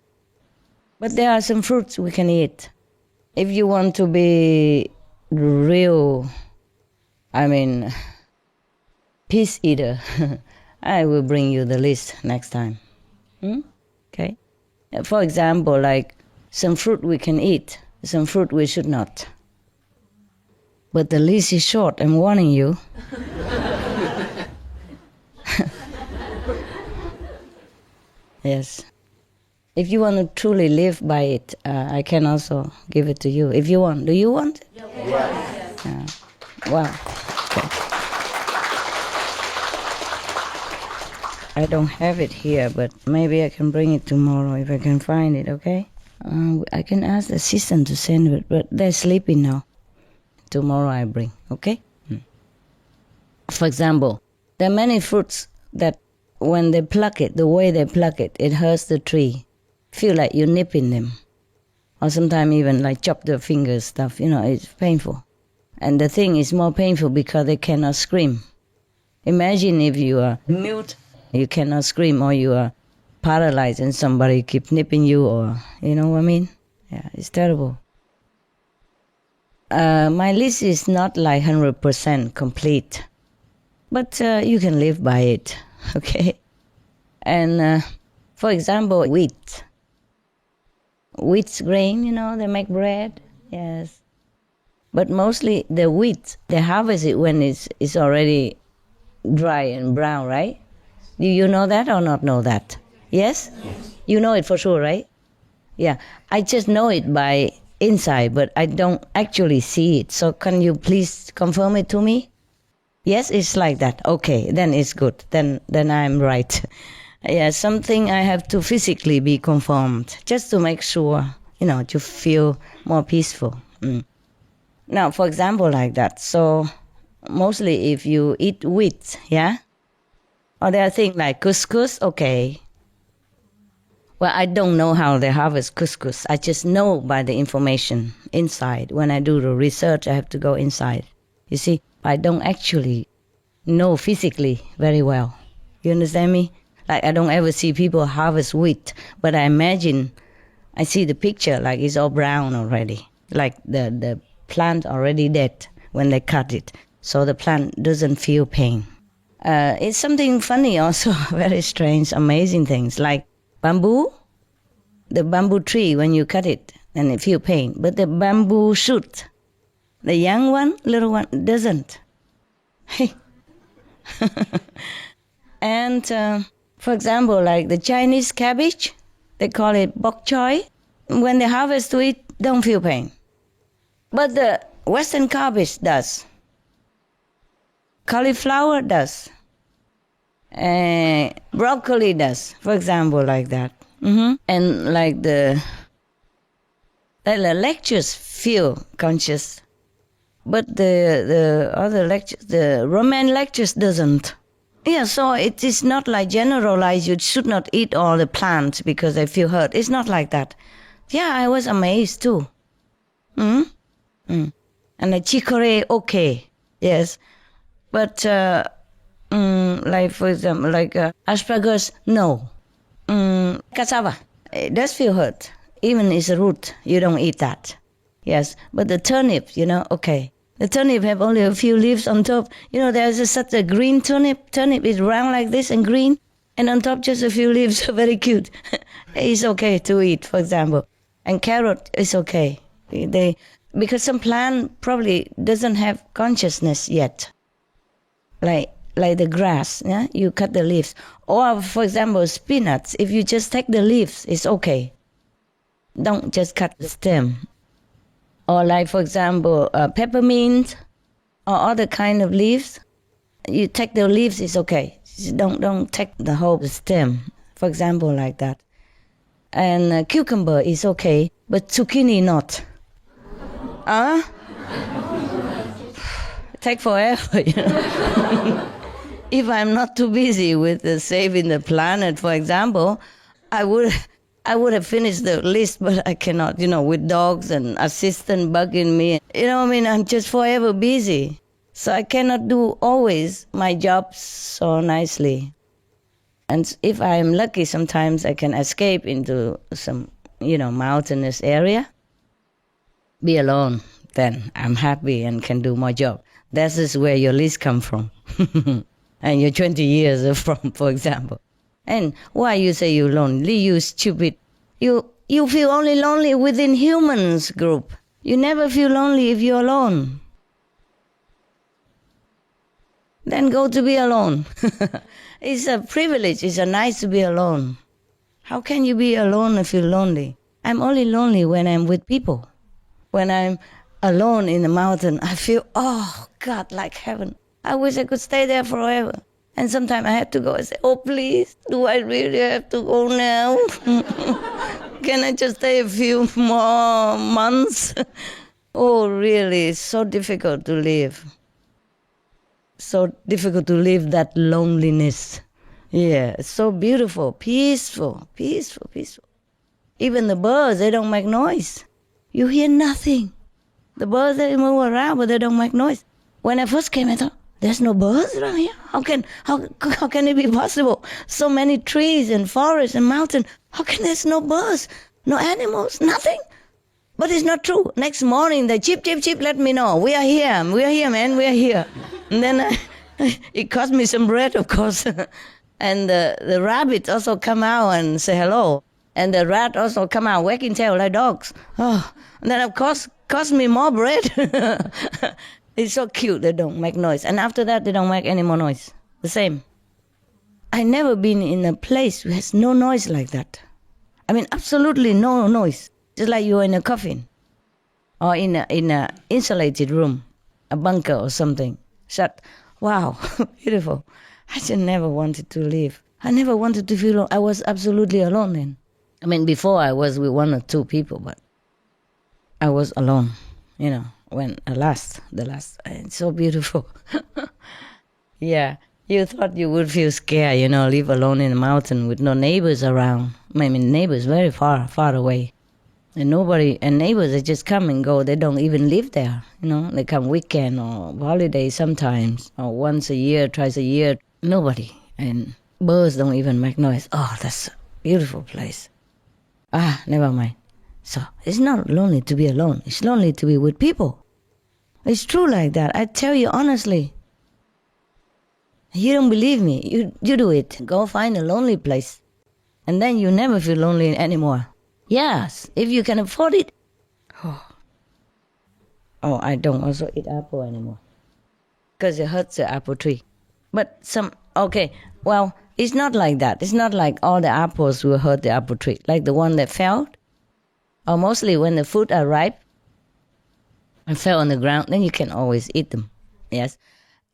But there are some fruits we can eat. If you want to be real, peace eater, I will bring you the list next time. Okay? For example, like some fruit we can eat, some fruit we should not. But the list is short, I'm warning you. Yes. If you want to truly live by it, I can also give it to you. If you want. Do you want? Yes. Yeah. Wow. Okay. I don't have it here, but maybe I can bring it tomorrow if I can find it, okay? I can ask the assistant to send it, but they're sleeping now. Tomorrow I bring, okay? For example, there are many fruits that when they pluck it, the way they pluck it, it hurts the tree. Feel like you're nipping them. Or sometimes even like chop their fingers stuff, it's painful. And the thing is more painful because they cannot scream. Imagine if you are mute, you cannot scream, or you are paralyzed and somebody keep nipping you, or you know what I mean? Yeah, it's terrible. My list is not like 100% complete, but you can live by it, okay? And for example, wheat. Wheat's grain, they make bread, yes. But mostly the wheat, they harvest it when it's already dry and brown, right? Do you know that or not know that? Yes? You know it for sure, right? Yeah, I just know it by inside, but I don't actually see it. So can you please confirm it to me? Yes, it's like that. Okay, then it's good. Then I'm right. Yeah, something I have to physically be confirmed, just to make sure, to feel more peaceful. Now, for example, like that. So mostly if you eat wheat, yeah? Or there are things like couscous, okay. Well, I don't know how they harvest couscous. I just know by the information inside. When I do the research, I have to go inside. You see, I don't actually know physically very well. You understand me? Like I don't ever see people harvest wheat, but I imagine, I see the picture like it's all brown already. Like the plant already dead when they cut it. So the plant doesn't feel pain. It's something funny also, very strange, amazing things. Like bamboo, the bamboo tree, when you cut it, then it feel pain. But the bamboo shoot, the young one, little one, doesn't. Hey. And for example, like the Chinese cabbage, they call it bok choy. When they harvest it, don't feel pain. But the Western cabbage does. Cauliflower does. Broccoli does, for example, like that. And like the lectures feel conscious, but the other lectures, the Roman lectures doesn't. Yeah, so it is not like generalized, you should not eat all the plants because they feel hurt. It's not like that. Yeah, I was amazed too. And like chicory, okay, yes. But like for example, like asparagus, no. Cassava, it does feel hurt. Even it's a root, you don't eat that. Yes, but the turnip, okay. The turnip have only a few leaves on top. There's such a green turnip. Turnip is round like this and green, and on top just a few leaves, very cute. It's okay to eat, for example. And carrot is okay. Because some plant probably doesn't have consciousness yet. Like the grass, yeah? You cut the leaves. Or, for example, spinach, if you just take the leaves, it's okay. Don't just cut the stem. Or like, for example, peppermint or other kind of leaves. You take the leaves, it's okay. Don't take the whole stem, for example, like that. And cucumber is okay, but zucchini not. Take forever, you know. If I'm not too busy with saving the planet, for example, I would have finished the list, but I cannot, you know, with dogs and assistant bugging me. You know what I mean? I'm just forever busy. So I cannot do always my job so nicely. And if I'm lucky, sometimes I can escape into some, you know, mountainous area. Be alone, then I'm happy and can do my job. That is where your list comes from. And your 20 years are from, for example. And why you say you're lonely? You stupid. You feel only lonely within humans group. You never feel lonely if you're alone. Then go to be alone. It's a privilege. It's a nice to be alone. How can you be alone and feel lonely? I'm only lonely when I'm with people. When I'm alone in the mountain, I feel, oh, God, like heaven. I wish I could stay there forever. And sometimes I have to go and say, oh, please, do I really have to go now? Can I just stay a few more months? Oh, really, it's so difficult to live. So difficult to live that loneliness. Yeah, it's so beautiful, peaceful, peaceful, peaceful. Even the birds, they don't make noise. You hear nothing. The birds, they move around, but they don't make noise. When I first came, I thought, there's no birds around here? How can it be possible? So many trees and forests and mountains. How can there's no birds, no animals, nothing? But it's not true. Next morning, they chip, chip, chip, let me know. We are here, man, we are here. And then it cost me some bread, of course. And the rabbits also come out and say hello. And the rat also come out wagging tail like dogs. Oh, and then, of course, cost me more bread. It's so cute, they don't make noise. And after that, they don't make any more noise. The same. I never been in a place where has no noise like that. I mean, absolutely no noise. Just like you're in a coffin. Or in a insulated room. A bunker or something. Shut. Wow, beautiful. I just never wanted to leave. I never wanted to feel alone. I was absolutely alone then. I mean, before I was with one or two people, but I was alone, you know. When the last, it's so beautiful. Yeah, you thought you would feel scared, you know, live alone in a mountain with no neighbors around. I mean, neighbors very far away. And neighbors, they just come and go. They don't even live there, you know. They come weekend or holiday sometimes, or once a year, twice a year. Nobody. And birds don't even make noise. Oh, that's a beautiful place. Never mind. So it's not lonely to be alone. It's lonely to be with people. It's true like that. I tell you honestly. You don't believe me. You do it. Go find a lonely place. And then you never feel lonely anymore. Yes, if you can afford it. Oh, I don't also eat apple anymore. Because it hurts the apple tree. But well, it's not like that. It's not like all the apples will hurt the apple tree. Like the one that fell. Or mostly when the fruit are ripe and fell on the ground, then you can always eat them. Yes.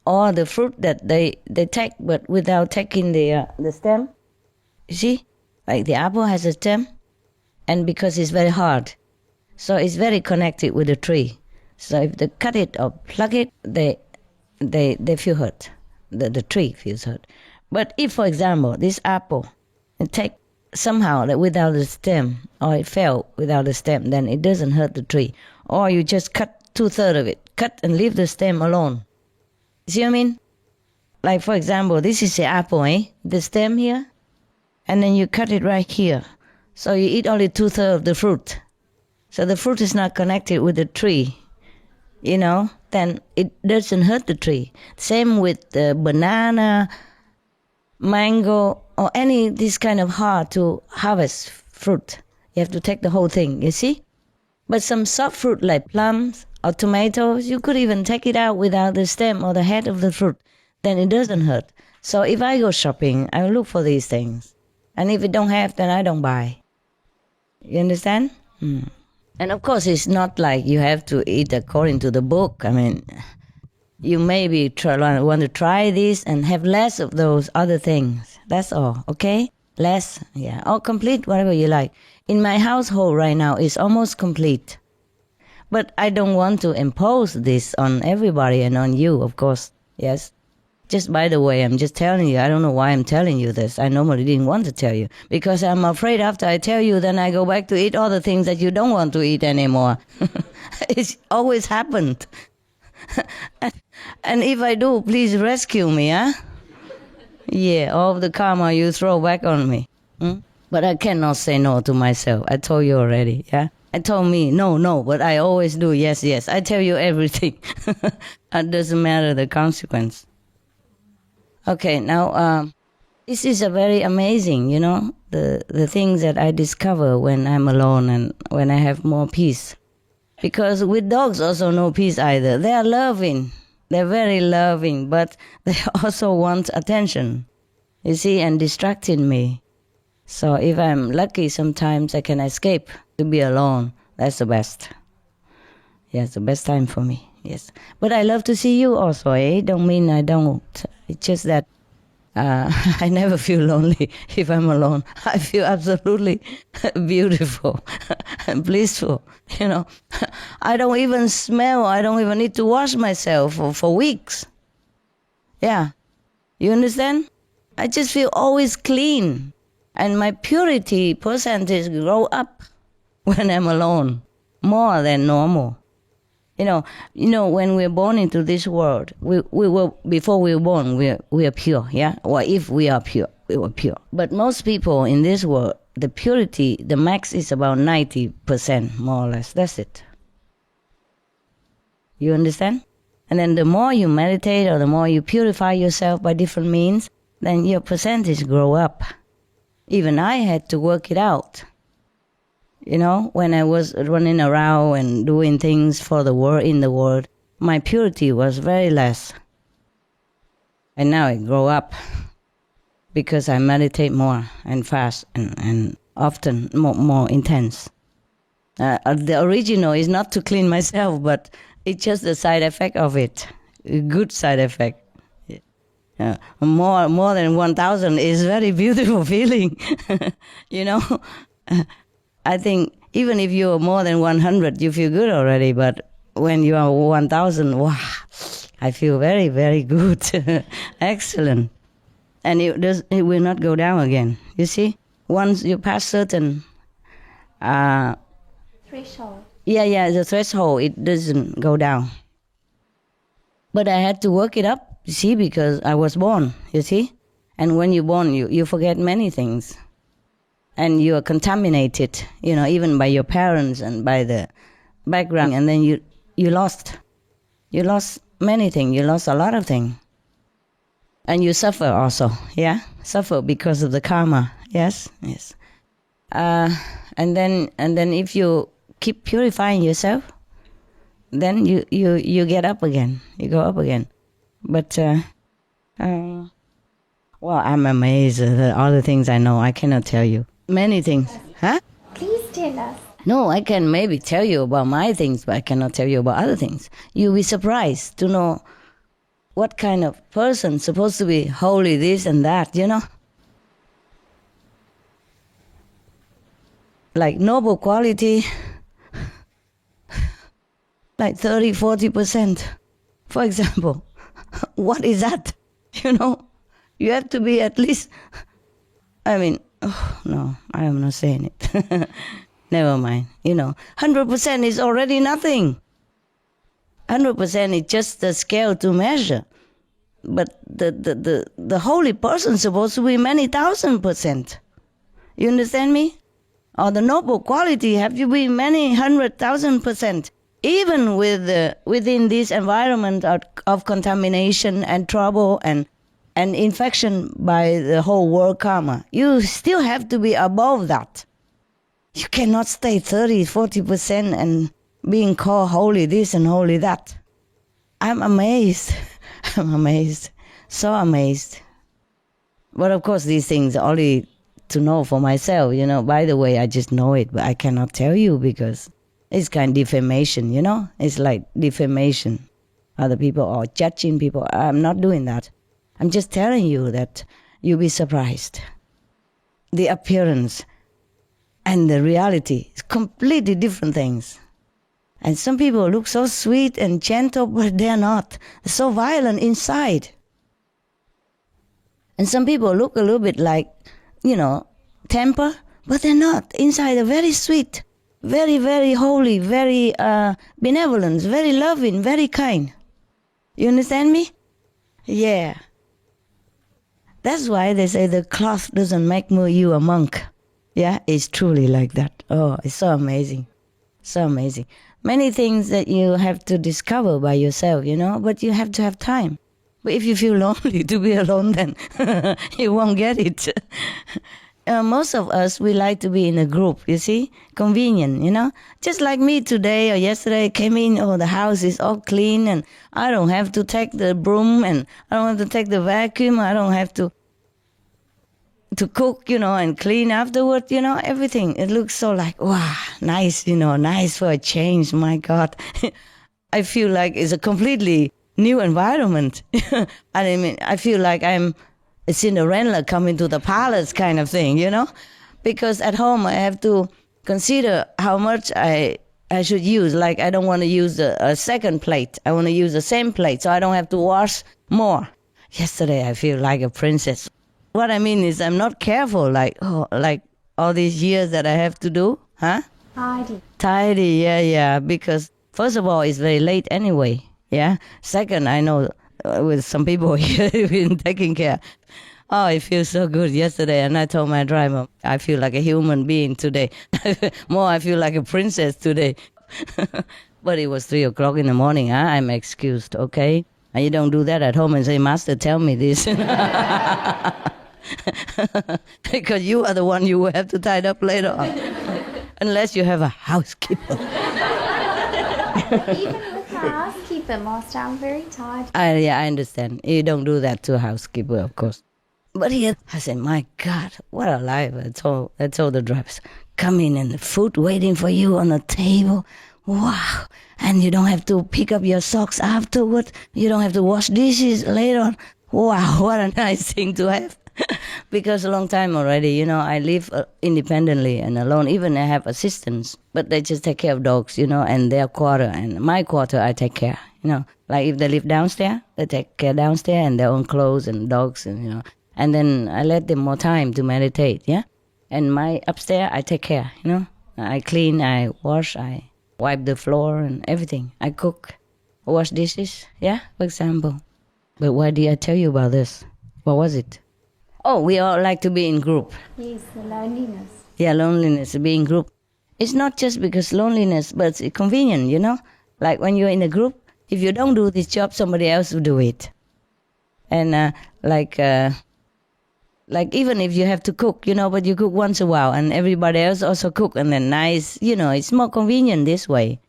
Or the fruit that they take, but without taking the stem. You see? Like the apple has a stem, and because it's very hard, so it's very connected with the tree. So if they cut it or pluck it, they feel hurt. The tree feels hurt. But if, for example, this apple, and take somehow that without the stem, or it fell without the stem, then it doesn't hurt the tree. Or you just cut 2/3 of it, cut and leave the stem alone. See what I mean? Like, for example, this is the apple, the stem here, and then you cut it right here. So you eat only 2/3 of the fruit. So the fruit is not connected with the tree, you know, then it doesn't hurt the tree. Same with the banana, mango, or any this kind of hard to harvest fruit. You have to take the whole thing, you see? But some soft fruit like plums or tomatoes, you could even take it out without the stem or the head of the fruit. Then it doesn't hurt. So if I go shopping, I look for these things. And if it don't have, then I don't buy. You understand? And of course, it's not like you have to eat according to the book. I mean, you maybe want to try this and have less of those other things. That's all, okay? Less, yeah. Or complete, whatever you like. In my household right now, it's almost complete. But I don't want to impose this on everybody and on you, of course, yes? Just by the way, I'm just telling you. I don't know why I'm telling you this. I normally didn't want to tell you. Because I'm afraid after I tell you, then I go back to eat all the things that you don't want to eat anymore. It's always happened. And if I do, please rescue me, huh? Yeah, all of the karma you throw back on me. But I cannot say no to myself. I told you already, yeah? I told me, no, but I always do yes. I tell you everything. It doesn't matter the consequence. Okay, now, this is a very amazing, the things that I discover when I'm alone and when I have more peace. Because with dogs also no peace either. They are loving. They're very loving, but they also want attention, you see, and distracting me. So if I'm lucky, sometimes I can escape to be alone. That's the best. Yes, the best time for me, yes. But I love to see you also, eh? Don't mean I don't. It's just that I never feel lonely if I'm alone. I feel absolutely beautiful and blissful, I don't even smell. I don't even need to wash myself for weeks. Yeah. You understand? I just feel always clean. And my purity percentage grow up when I'm alone, more than normal. When we're born into this world, we were, before we were born, we are pure, yeah? Or if we are pure, we were pure. But most people in this world, the purity, the max is about 90%, more or less. That's it. You understand? And then the more you meditate or the more you purify yourself by different means, then your percentage grow up. Even I had to work it out. When I was running around and doing things for the world, in the world, my purity was very less. And now it grew up because I meditate more and fast and often more intense. The original is not to clean myself, but it's just the side effect of it, a good side effect. More than 1,000 is very beautiful feeling, I think even if you are more than 100, you feel good already. But when you are 1,000, wow, I feel very, very good. Excellent. And it will not go down again. You see? Once you pass certain... Threshold. Yeah, the threshold, it doesn't go down. But I had to work it up, you see, because I was born, you see? And when you're born, you forget many things. And you are contaminated, even by your parents and by the background. And then you lost many things. You lost a lot of things. And you suffer also, yeah? Suffer because of the karma, yes. And then if you keep purifying yourself, then you get up again. You go up again. But, I'm amazed at all the things I know. I cannot tell you. Many things. Huh? Please tell us. No, I can maybe tell you about my things, but I cannot tell you about other things. You'll be surprised to know what kind of person supposed to be holy, this and that, Like noble quality, like 30-40%. For example, what is that? You have to be at least, no, I am not saying it. Never mind. 100% is already nothing. 100% is just the scale to measure. But the holy person is supposed to be many 1,000%. You understand me? Or the noble quality have to be many 100,000%. Even within this environment of contamination and trouble and infection by the whole world karma, you still have to be above that. You cannot stay 30-40% and being called holy this and holy that. I'm amazed. I'm amazed. So amazed. But of course these things are only to know for myself, By the way, I just know it, but I cannot tell you because It's kind of defamation, you know? It's like defamation. Other people or judging people. I'm not doing that. I'm just telling you that you'll be surprised. The appearance and the reality is completely different things. And some people look so sweet and gentle, but they're not. They're so violent inside. And some people look a little bit like, you know, temper, but they're not. Inside they're very sweet, very, very holy, very benevolent, very loving, very kind. You understand me? Yeah. That's why they say the cloth doesn't make you a monk. Yeah, it's truly like that. Oh, it's so amazing. So amazing. Many things that you have to discover by yourself, you know, but you have to have time. But if you feel lonely to be alone, then you won't get it. Most of us, we like to be in a group, you see? Convenient, you know? Just like me today or yesterday, I came in, oh, the house is all clean and I don't have to take the broom and I don't have to take the vacuum. I don't have to cook, you know, and clean afterward, you know, everything. It looks so like, wow, nice, you know, nice for a change, my God. I feel like it's a completely new environment. I mean, I feel like I'm a Cinderella coming to the palace kind of thing, you know? Because at home I have to consider how much I should use. Like I don't want to use a second plate. I want to use the same plate so I don't have to wash more. Yesterday I feel like a princess. What I mean is I'm not careful like all these years that I have to do, huh? Tidy, yeah, because first of all, it's very late anyway, yeah? Second, I know with some people here been taking care. Oh, it feels so good yesterday, and I told my driver, I feel like a human being today. More, I feel like a princess today. But it was 3 o'clock in the morning, huh? I'm excused, okay? And you don't do that at home and say, Master, tell me this. Because you are the one you will have to tie it up later on. Unless you have a housekeeper. Even with a housekeeper, Master, I'm very tired. Yeah, I understand. You don't do that to a housekeeper, of course. But here, I said, my God, what a life. I told the drivers, come in and the food waiting for you on the table. Wow. And you don't have to pick up your socks afterward. You don't have to wash dishes later on. Wow, what a nice thing to have. Because a long time already, you know, I live independently and alone. Even I have assistants, but they just take care of dogs, you know, and their quarter. And my quarter, I take care, you know. Like if they live downstairs, they take care downstairs and their own clothes and dogs, and you know. And then I let them more time to meditate, yeah. And my upstairs, I take care, you know. I clean, I wash, I wipe the floor and everything. I cook, wash dishes, yeah, for example. But why did I tell you about this? What was it? Oh, we all like to be in group. Yes, the loneliness. Yeah, loneliness, being in group. It's not just because loneliness, but it's convenient, you know? Like when you're in a group, if you don't do this job, somebody else will do it. And like even if you have to cook, you know, but you cook once a while and everybody else also cook and then nice, you know, it's more convenient this way.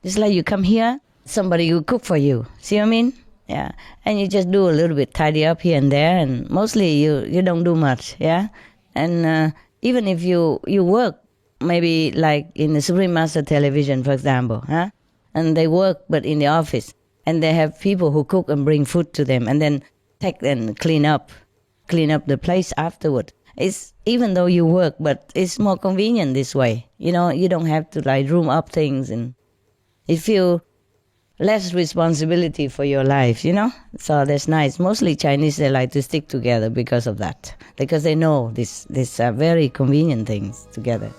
It's like you come here, somebody will cook for you. See what I mean? Yeah, and you just do a little bit, tidy up here and there, and mostly you don't do much, yeah? And even if you work, maybe like in the Supreme Master Television, for example, huh? And they work, but in the office, and they have people who cook and bring food to them, and then take and clean up the place afterward. It's even though you work, but it's more convenient this way. You know, you don't have to like room up things, and you feel less responsibility for your life, you know? So that's nice. Mostly Chinese, they like to stick together because of that. Because they know these very convenient things together.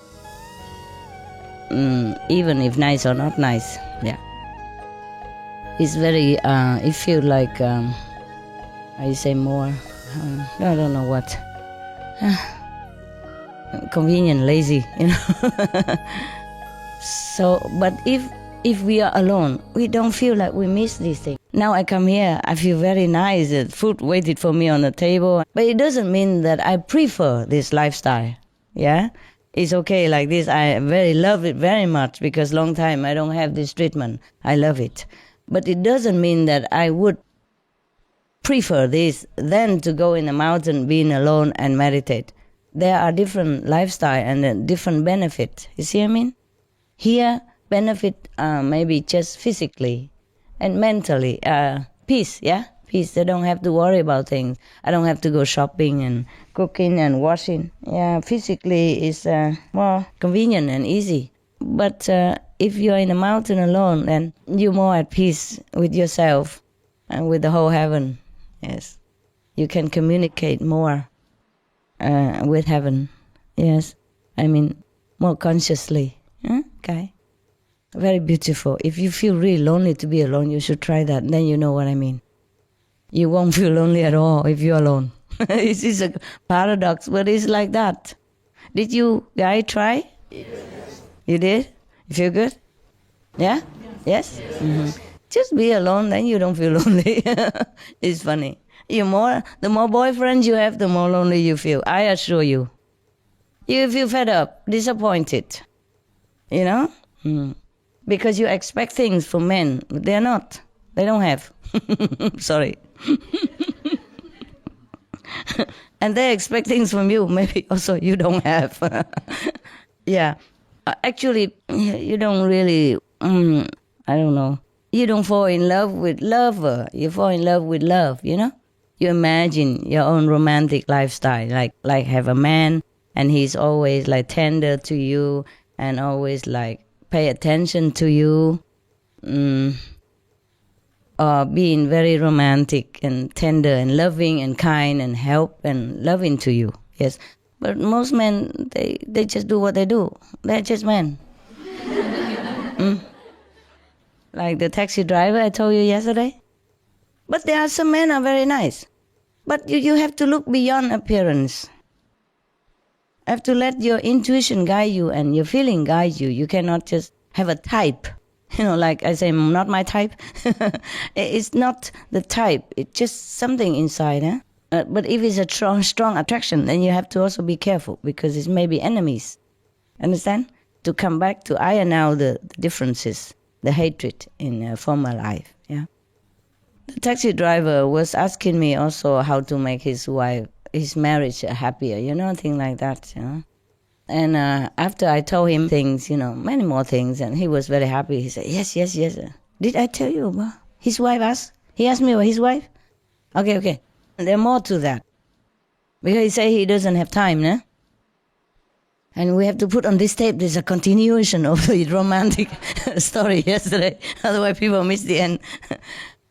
Even if nice or not nice, yeah. It's very, it feels like, I say more, I don't know what. Convenient, lazy, you know? So, but if we are alone, we don't feel like we miss these things. Now I come here, I feel very nice. The food waited for me on the table. But it doesn't mean that I prefer this lifestyle. Yeah? It's okay like this. I love it very much because long time I don't have this treatment. I love it. But it doesn't mean that I would prefer this than to go in the mountain, being alone and meditate. There are different lifestyle and different benefits. You see what I mean? Here, benefit maybe just physically and mentally. Peace, yeah? Peace. They don't have to worry about things. I don't have to go shopping and cooking and washing. Yeah, physically it's more convenient and easy. But if you're in a mountain alone, then you're more at peace with yourself and with the whole heaven. Yes. You can communicate more with heaven. Yes. I mean, more consciously. Okay. Very beautiful. If you feel really lonely to be alone, you should try that. Then you know what I mean. You won't feel lonely at all if you're alone. It's a paradox, but it's like that. Did you guys try? Yes. You did? You feel good? Yeah? Yes? Mm-hmm. Just be alone, then you don't feel lonely. It's funny. The more boyfriends you have, the more lonely you feel. I assure you. You feel fed up, disappointed. You know? Because you expect things from men. They're not. They don't have. Sorry. And they expect things from you. Maybe also you don't have. Yeah. Actually, you don't really, I don't know. You don't fall in love with lover. You fall in love with love, you know? You imagine your own romantic lifestyle, like have a man and he's always like tender to you and always like pay attention to you, or being very romantic and tender and loving and kind and help and loving to you. Yes. But most men, they just do what they do. They're just men. Like the taxi driver I told you yesterday. But there are some men are very nice. But you have to look beyond appearance. You have to let your intuition guide you and your feeling guide you. You cannot just have a type. You know, like I say, not my type. It's not the type. It's just something inside, huh? But if it's a strong attraction, then you have to also be careful because it's maybe enemies. Understand? To come back to iron out the differences, the hatred in former life. Yeah. The taxi driver was asking me also how to make his marriage happier, you know, things like that, you know. And after I told him things, you know, many more things, and he was very happy. He said, yes. Did I tell you about his wife asked? He asked me about his wife? Okay. There's more to that. Because he said he doesn't have time, no? And we have to put on this tape, there's a continuation of the romantic story yesterday. Otherwise people miss the end.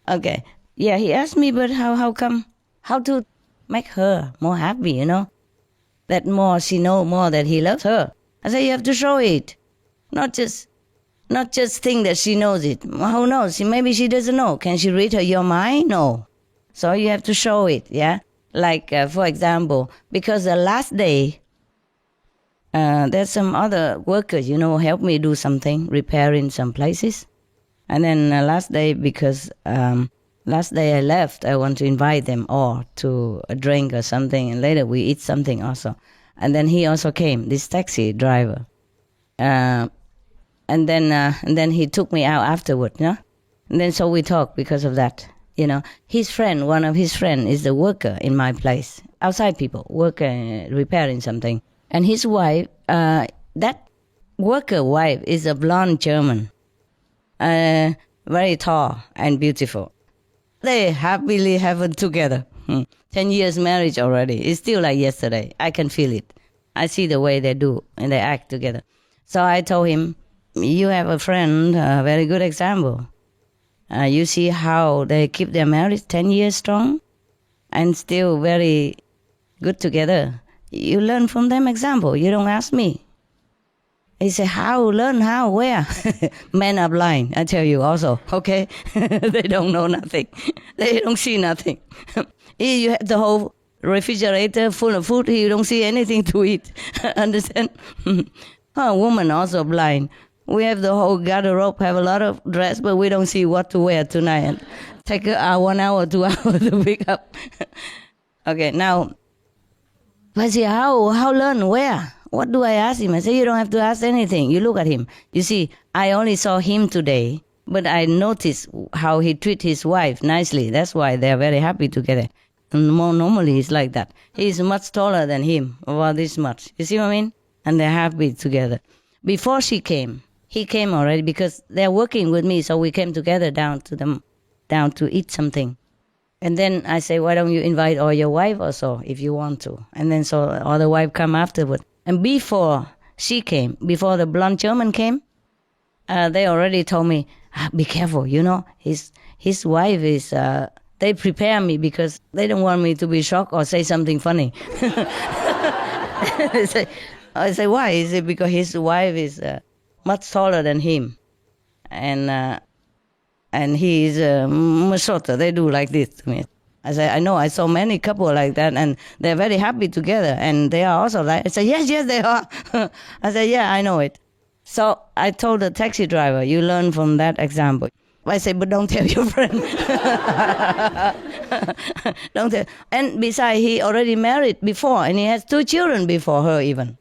Okay. Yeah, he asked me, but how come? How to make her more happy, you know? That more she know more that he loves her. I said, you have to show it. Not just think that she knows it. Who knows? Maybe she doesn't know. Can she read your mind? No. So you have to show it, yeah? Like, for example, because the last day, there's some other workers, you know, help me do something, repairing some places. And then last day, because last day I left, I want to invite them all to a drink or something, and later we eat something also. And then he also came, this taxi driver. And then he took me out afterward, you know? And then so we talked because of that. You know, his friend, one of his friends is the worker in my place. Outside people, worker repairing something. And his wife, that worker wife is a blonde German. Very tall and beautiful. They happily have it together. 10 years marriage already. It's still like yesterday. I can feel it. I see the way they do and they act together. So I told him, you have a friend, a very good example. You see how they keep their marriage 10 years strong and still very good together. You learn from them example. You don't ask me. He said, how? Learn how? Where? Men are blind, I tell you also, okay? They don't know nothing. They don't see nothing. You have the whole refrigerator full of food, you don't see anything to eat. Understand? A woman also blind. We have the whole garderobe, have a lot of dress, but we don't see what to wear tonight. And take 1 hour, 2 hours to pick up. Okay, now, I say, how learn? Where? What do I ask him? I say, you don't have to ask anything. You look at him. You see, I only saw him today, but I noticed how he treats his wife nicely. That's why they're very happy together. And more normally, it's like that. He's much taller than him, about this much. You see what I mean? And they're happy together. Before she came, he came already because they're working with me, so we came together down to eat something. And then I say, why don't you invite all your wife also if you want to? And then so all the wife come afterward. And before she came, before the blonde German came, they already told me, be careful, you know, his wife is, they prepare me because they don't want me to be shocked or say something funny. I say, why? Is it because his wife is much taller than him? And he is much shorter. They do like this to me. I say, I know, I saw many couple like that, and they're very happy together, and they are also like, I say, yes, they are. I say, yeah, I know it. So I told the taxi driver, you learn from that example. I say, but don't tell your friend. Don't tell. And besides, he already married before, and he has 2 children before her even.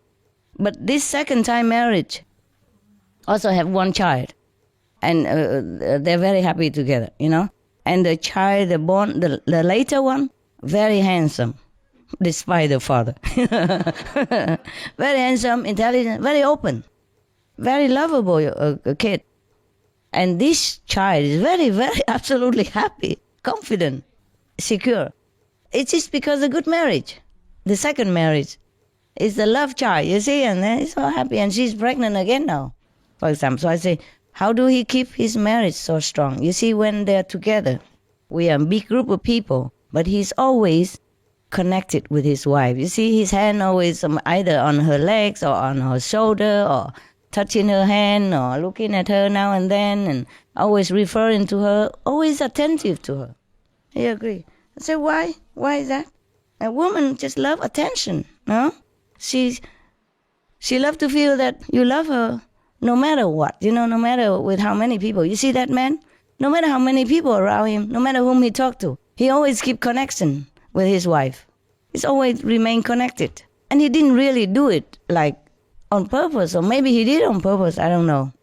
But this second time marriage also have 1 child. And they're very happy together, you know. And the child, the later one, very handsome, despite the father. Very handsome, intelligent, very open, very lovable kid. And this child is very, very absolutely happy, confident, secure. It's just because of good marriage. The second marriage is the love child, you see, and then he's so happy. And she's pregnant again now, for example. So I say, how do he keep his marriage so strong? You see, when they're together, we are a big group of people, but he's always connected with his wife. You see, his hand always either on her legs or on her shoulder or touching her hand or looking at her now and then and always referring to her, always attentive to her. You agree? I say, why? Why is that? A woman just love attention, no? She loves to feel that you love her no matter what, you know, no matter with how many people. You see that man? No matter how many people around him, no matter whom he talk to, he always keep connection with his wife. He's always remain connected. And he didn't really do it like on purpose, or maybe he did on purpose, I don't know.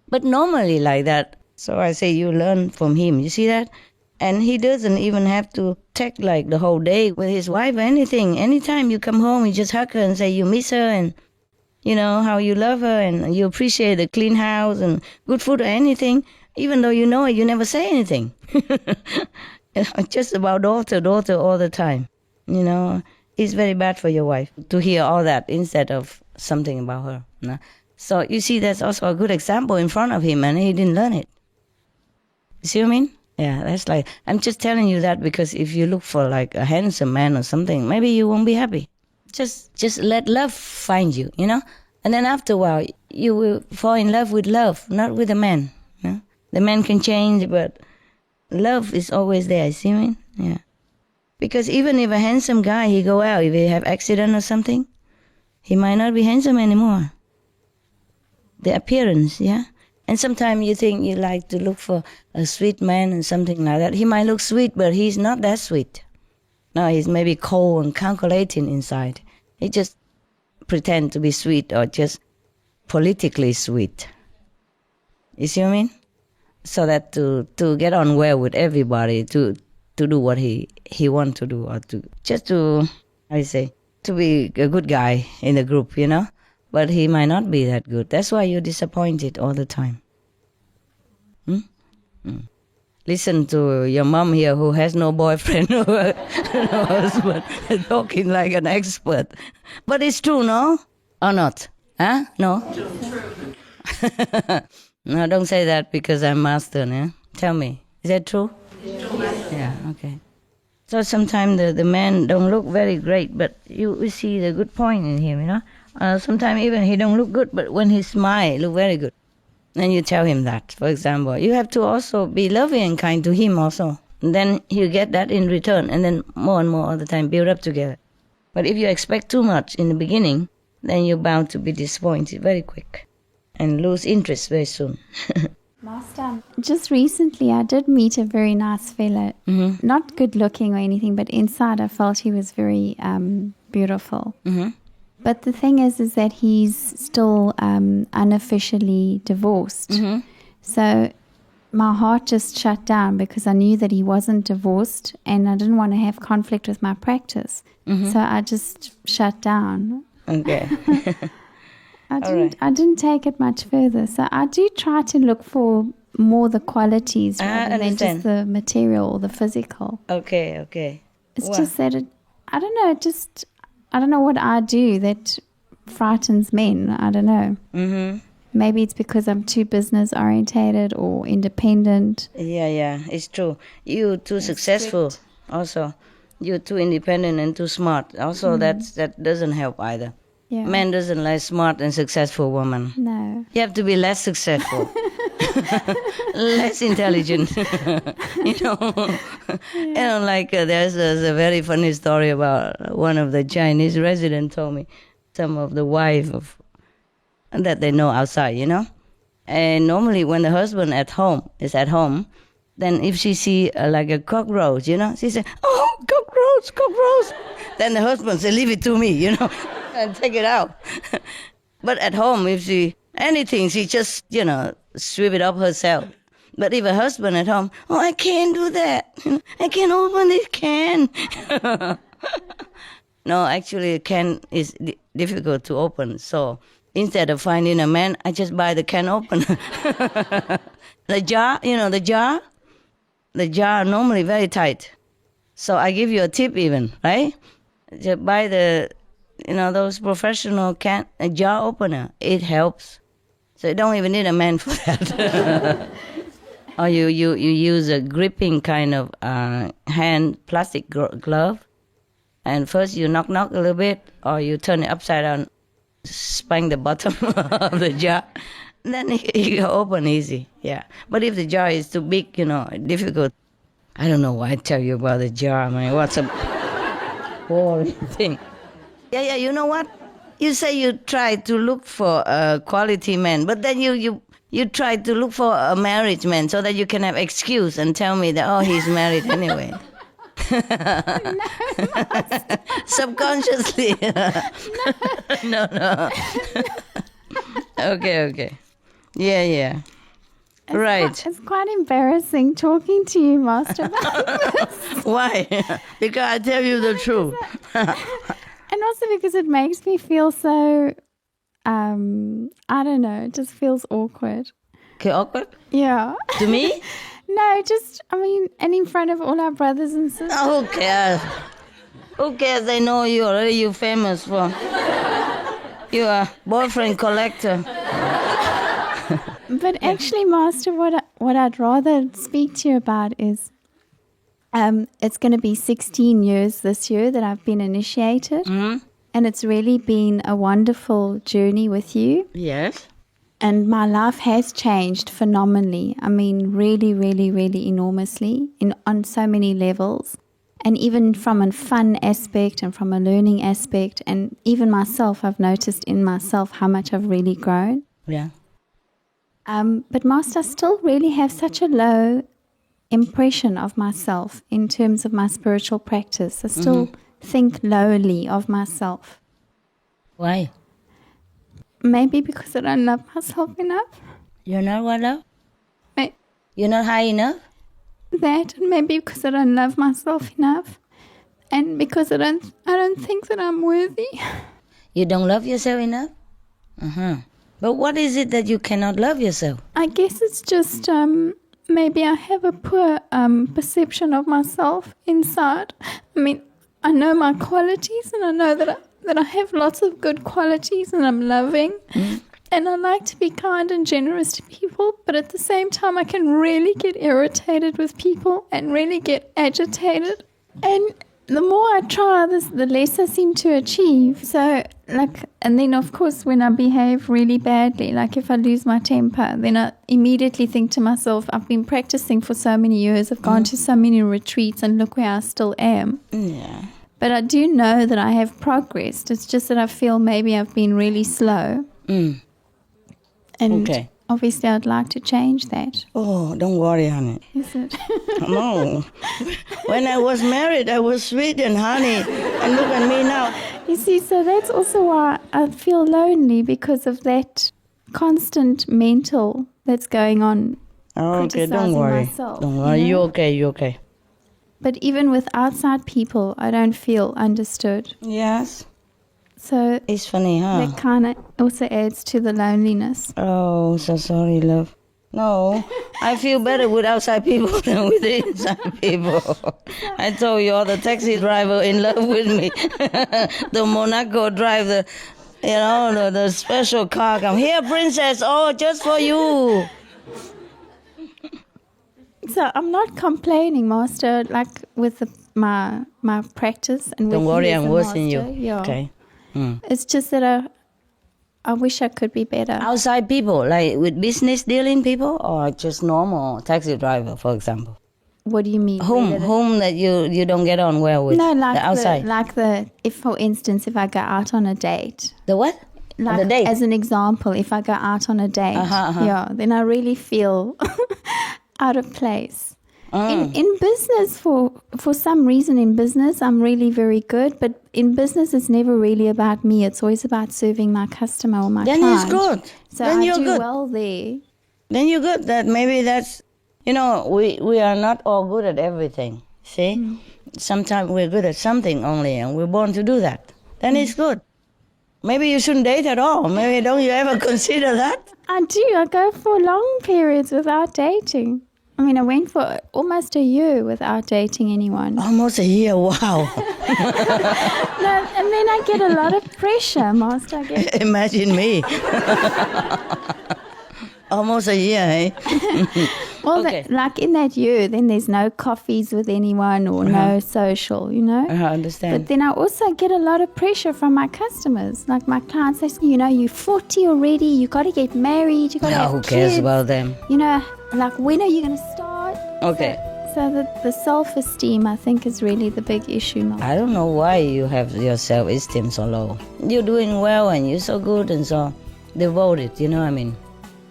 But normally like that. So I say you learn from him, you see that? And he doesn't even have to take like the whole day with his wife or anything. Anytime you come home, you just hug her and say you miss her and you know how you love her and you appreciate the clean house and good food or anything. Even though you know it, you never say anything. Just about daughter all the time. You know, it's very bad for your wife to hear all that instead of something about her. No? So you see, that's also a good example in front of him, and he didn't learn it. You see what I mean? Yeah, that's like, I'm just telling you that because if you look for like a handsome man or something, maybe you won't be happy. Just let love find you, you know? And then after a while, you will fall in love with love, not with a man. You know? The man can change, but love is always there, see what I mean? Yeah. Because even if a handsome guy, he go out, if he have accident or something, he might not be handsome anymore. The appearance, yeah? And sometimes you think you like to look for a sweet man and something like that. He might look sweet, but he's not that sweet. No, he's maybe cold and calculating inside. He just pretend to be sweet or just politically sweet. You see what I mean? So that to get on well with everybody, to do what he want to do, or to be a good guy in the group, you know? But he might not be that good. That's why you're disappointed all the time. Listen to your mom here who has no boyfriend or no husband, talking like an expert. But it's true, no? Or not? Huh? No? True. No, don't say that because I'm master, yeah? Tell me, is that true? Yeah, okay. So sometimes the man don't look very great, but you see the good point in him, you know? Sometimes even he don't look good, but when he smile, look very good. And you tell him that, for example. You have to also be loving and kind to him also. And then you get that in return, and then more and more all the time build up together. But if you expect too much in the beginning, then you're bound to be disappointed very quick and lose interest very soon. Master, just recently I did meet a very nice fella. Mm-hmm. Not good looking or anything, but inside I felt he was very beautiful. Mm-hmm. But the thing is that he's still unofficially divorced. Mm-hmm. So my heart just shut down because I knew that he wasn't divorced and I didn't want to have conflict with my practice. Mm-hmm. So I just shut down. Okay. I didn't take it much further. So I do try to look for more the qualities rather than just the material or the physical. Okay. It's just that I don't know. I don't know what I do that frightens men. I don't know. Mm-hmm. Maybe it's because I'm too business orientated or independent. Yeah, it's true. You too successful. Strict. Also, you're too independent and too smart. Also, that doesn't help either. Yeah. Man doesn't like smart and successful woman. No. You have to be less successful, less intelligent. There's a very funny story about one of the Chinese residents told me some of the wife of that they know outside, And normally when the husband is at home, then if she see like a cockroach, she say, "Oh, cockroach." Then the husband say, "Leave it to me," and take it out. But at home, if she anything, she just, sweep it up herself. But if a husband at home, "Oh, I can't do that. I can't open this can." No, actually, a can is difficult to open. So instead of finding a man, I just buy the can opener. The jar, the jar normally very tight. So I give you a tip even, right? Just buy those professional jar opener. It helps. So you don't even need a man for that. Or you use a gripping kind of hand plastic glove. And first you knock a little bit, or you turn it upside down, spank the bottom of the jar. Then you open easy, yeah. But if the jar is too big, difficult. I don't know why I tell you about the jar, man. What's a boring thing? Yeah, you know what? You say you try to look for a quality man, but then you try to look for a marriage man so that you can have excuse and tell me that, he's married anyway. Subconsciously. No. Okay. Yeah. It's quite embarrassing talking to you, Master, about this. Why? Because I tell you the truth. And also because it makes me feel so, I don't know, it just feels awkward. Okay, awkward? Yeah. To me? No, and in front of all our brothers and sisters. Oh, who cares? Who cares? They know you already. You're famous for. You're a boyfriend collector. But actually, Master, what I'd rather speak to you about is, it's going to be 16 years this year that I've been initiated. Mm-hmm. And it's really been a wonderful journey with you. Yes. And my life has changed phenomenally. I mean, really, really, really enormously on so many levels. And even from a fun aspect and from a learning aspect. And even myself, I've noticed in myself how much I've really grown. Yeah. But Master, I still really have such a low impression of myself in terms of my spiritual practice. I still think lowly of myself. Why? Maybe because I don't love myself enough. You're not what, love? You're not high enough? That, and maybe because I don't love myself enough. And because I don't think that I'm worthy. You don't love yourself enough? But what is it that you cannot love yourself? I guess it's just maybe I have a poor perception of myself inside. I mean, I know my qualities, and I know that I have lots of good qualities, and I'm loving. And I like to be kind and generous to people, but at the same time I can really get irritated with people and really get agitated. And the more I try, the less I seem to achieve. So, and then of course when I behave really badly, like if I lose my temper, then I immediately think to myself, I've been practicing for so many years, I've gone to so many retreats, and look where I still am. Yeah. But I do know that I have progressed. It's just that I feel maybe I've been really slow. And obviously I'd like to change that. Oh, don't worry, honey. Is it? No. When I was married, I was sweet and honey. And look at me now. You see, so that's also why I feel lonely, because of that constant mental that's going on. Oh, okay, don't worry. Myself, don't worry. You're okay. But even with outside people, I don't feel understood. Yes. So It's funny, huh? that kind of also adds to the loneliness. Oh, so sorry, love. No, I feel better with outside people than with the inside people. I told you, the taxi driver in love with me. The Monaco drive, the special car come. Here, princess, oh, just for you. So I'm not complaining, Master, like with my practice and with Don't worry, you as I'm a watching you. master. Yeah. Okay. It's just that I wish I could be better. Outside people, like with business dealing people, or just normal taxi driver, for example. What do you mean? Whom that you don't get on well with? No, like the outside. if for instance, if I go out on a date. The what? Like the date? as an example, if I go out on a date, yeah, then I really feel out of place. In business, for some reason in business, I'm really very good. But in business, it's never really about me. It's always about serving my customer or my client. Then it's good. So then I you're do good. well there. Then you're good. Maybe that's, we are not all good at everything. See? Sometimes we're good at something only, and we're born to do that. Then it's good. Maybe you shouldn't date at all. Maybe don't you ever consider that? I do. I go for long periods without dating. I mean, I went for almost a year without dating anyone. Almost a year, wow. No, and then I get a lot of pressure, Master. Imagine me. Almost a year, eh? Well, Okay. like in that year, then there's no coffees with anyone or no social, I understand. But then I also get a lot of pressure from my customers. Like my clients, they say, you're 40 already, you got to get married, you got to have who cares kids. about them? Like when are you going to start? Okay. So the self-esteem, I think, is really the big issue now. I don't know why you have your self-esteem so low. You're doing well and you're so good and so devoted, you know what I mean?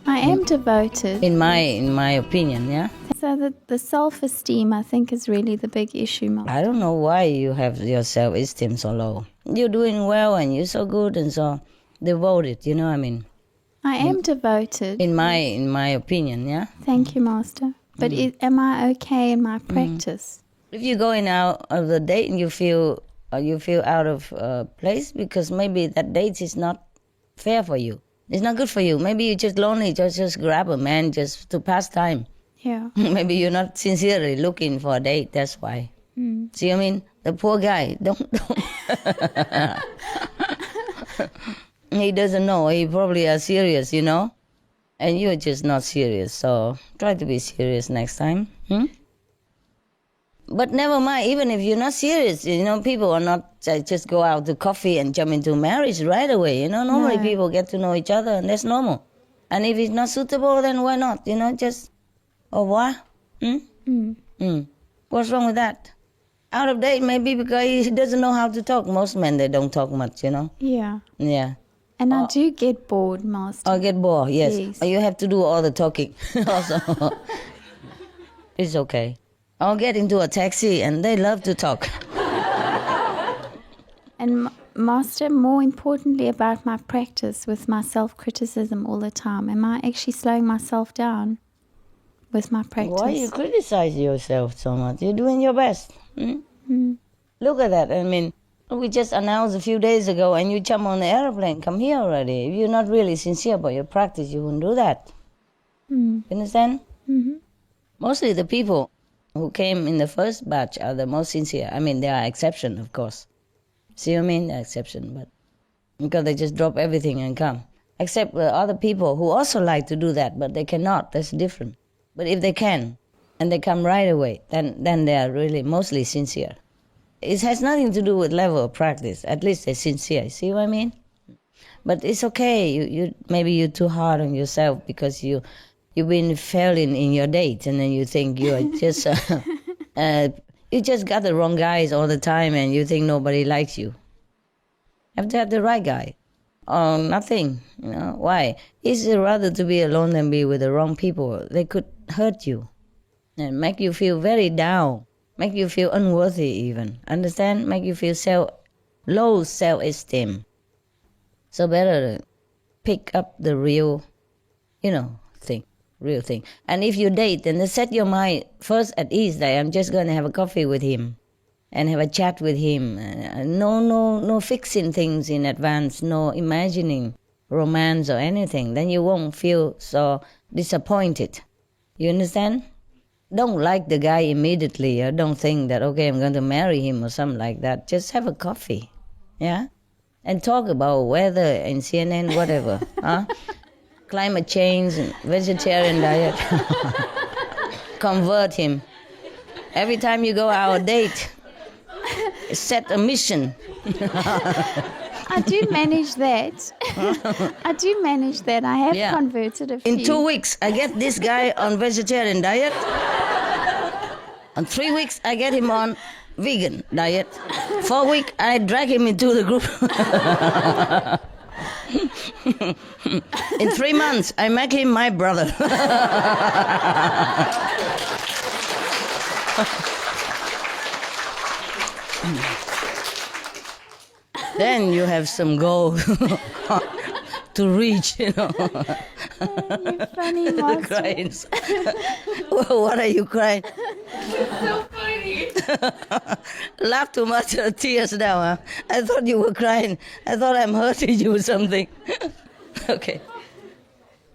I am devoted. In my opinion, yeah? So the self-esteem, I think, is really the big issue now. I don't know why you have your self-esteem so low. You're doing well and you're so good and so devoted, you know what I mean? I am devoted. In my opinion, yeah? Thank you, Master. But am I okay in my practice? If you're going out of the date and you feel out of place because maybe that date is not fair for you. It's not good for you. Maybe you're just lonely, just grab a man just to pass time. Yeah. Maybe you're not sincerely looking for a date, that's why. See what I mean? The poor guy, don't. He doesn't know. He probably is serious, and you're just not serious. So try to be serious next time. But never mind, even if you're not serious, people are not just go out to coffee and jump into marriage right away. Normally people get to know each other and that's normal. And if it's not suitable, then why not? Just, what? What's wrong with that? Out of date, maybe because he doesn't know how to talk. Most men, they don't talk much, Yeah. Yeah. And I do get bored, Master. Or get bored, yes. Yes. Or you have to do all the talking also. It's okay. I'll get into a taxi and they love to talk. And Master, more importantly about my practice with my self-criticism all the time, am I actually slowing myself down with my practice? Why you criticize yourself so much? You're doing your best. Look at that. I mean, we just announced a few days ago and you jump on the airplane, come here already. If you're not really sincere about your practice, you wouldn't do that. You understand? Mostly the people who came in the first batch are the most sincere. I mean, there are exceptions, of course. See what I mean? There are exceptions, but because they just drop everything and come. Except the other people who also like to do that, but they cannot. That's different. But if they can, and they come right away, then they are really mostly sincere. It has nothing to do with level of practice. At least they're sincere. See what I mean? But it's okay. You maybe you're too hard on yourself because you've been failing in your date, and then you think you are just you just got the wrong guys all the time, and you think nobody likes you. You have to have the right guy, or nothing. Why? It's rather to be alone than be with the wrong people. They could hurt you and make you feel very down, make you feel unworthy even. Understand? Make you feel low self-esteem. So better pick up the real, thing. Real thing. And if you date, then set your mind first at ease that I'm just going to have a coffee with him. and have a chat with him. No fixing things in advance, no imagining romance or anything. Then you won't feel so disappointed. You understand? Don't like the guy immediately. Or don't think that, okay, I'm going to marry him or something like that. Just have a coffee, yeah? And talk about weather and CNN, whatever. Climate change, vegetarian diet. Convert him. Every time you go out on a date, set a mission. I do manage that. I do manage that. I have converted a few. In 2 weeks, I get this guy on vegetarian diet. In 3 weeks, I get him on vegan diet. 4 weeks, I drag him into the group. In 3 months, I make him my brother. Then you have some goal to reach, you know. You're funny, Master. Crying. What are you crying? So funny. Laugh too much, tears now. Huh? I thought you were crying. I thought I'm hurting you or something. Okay.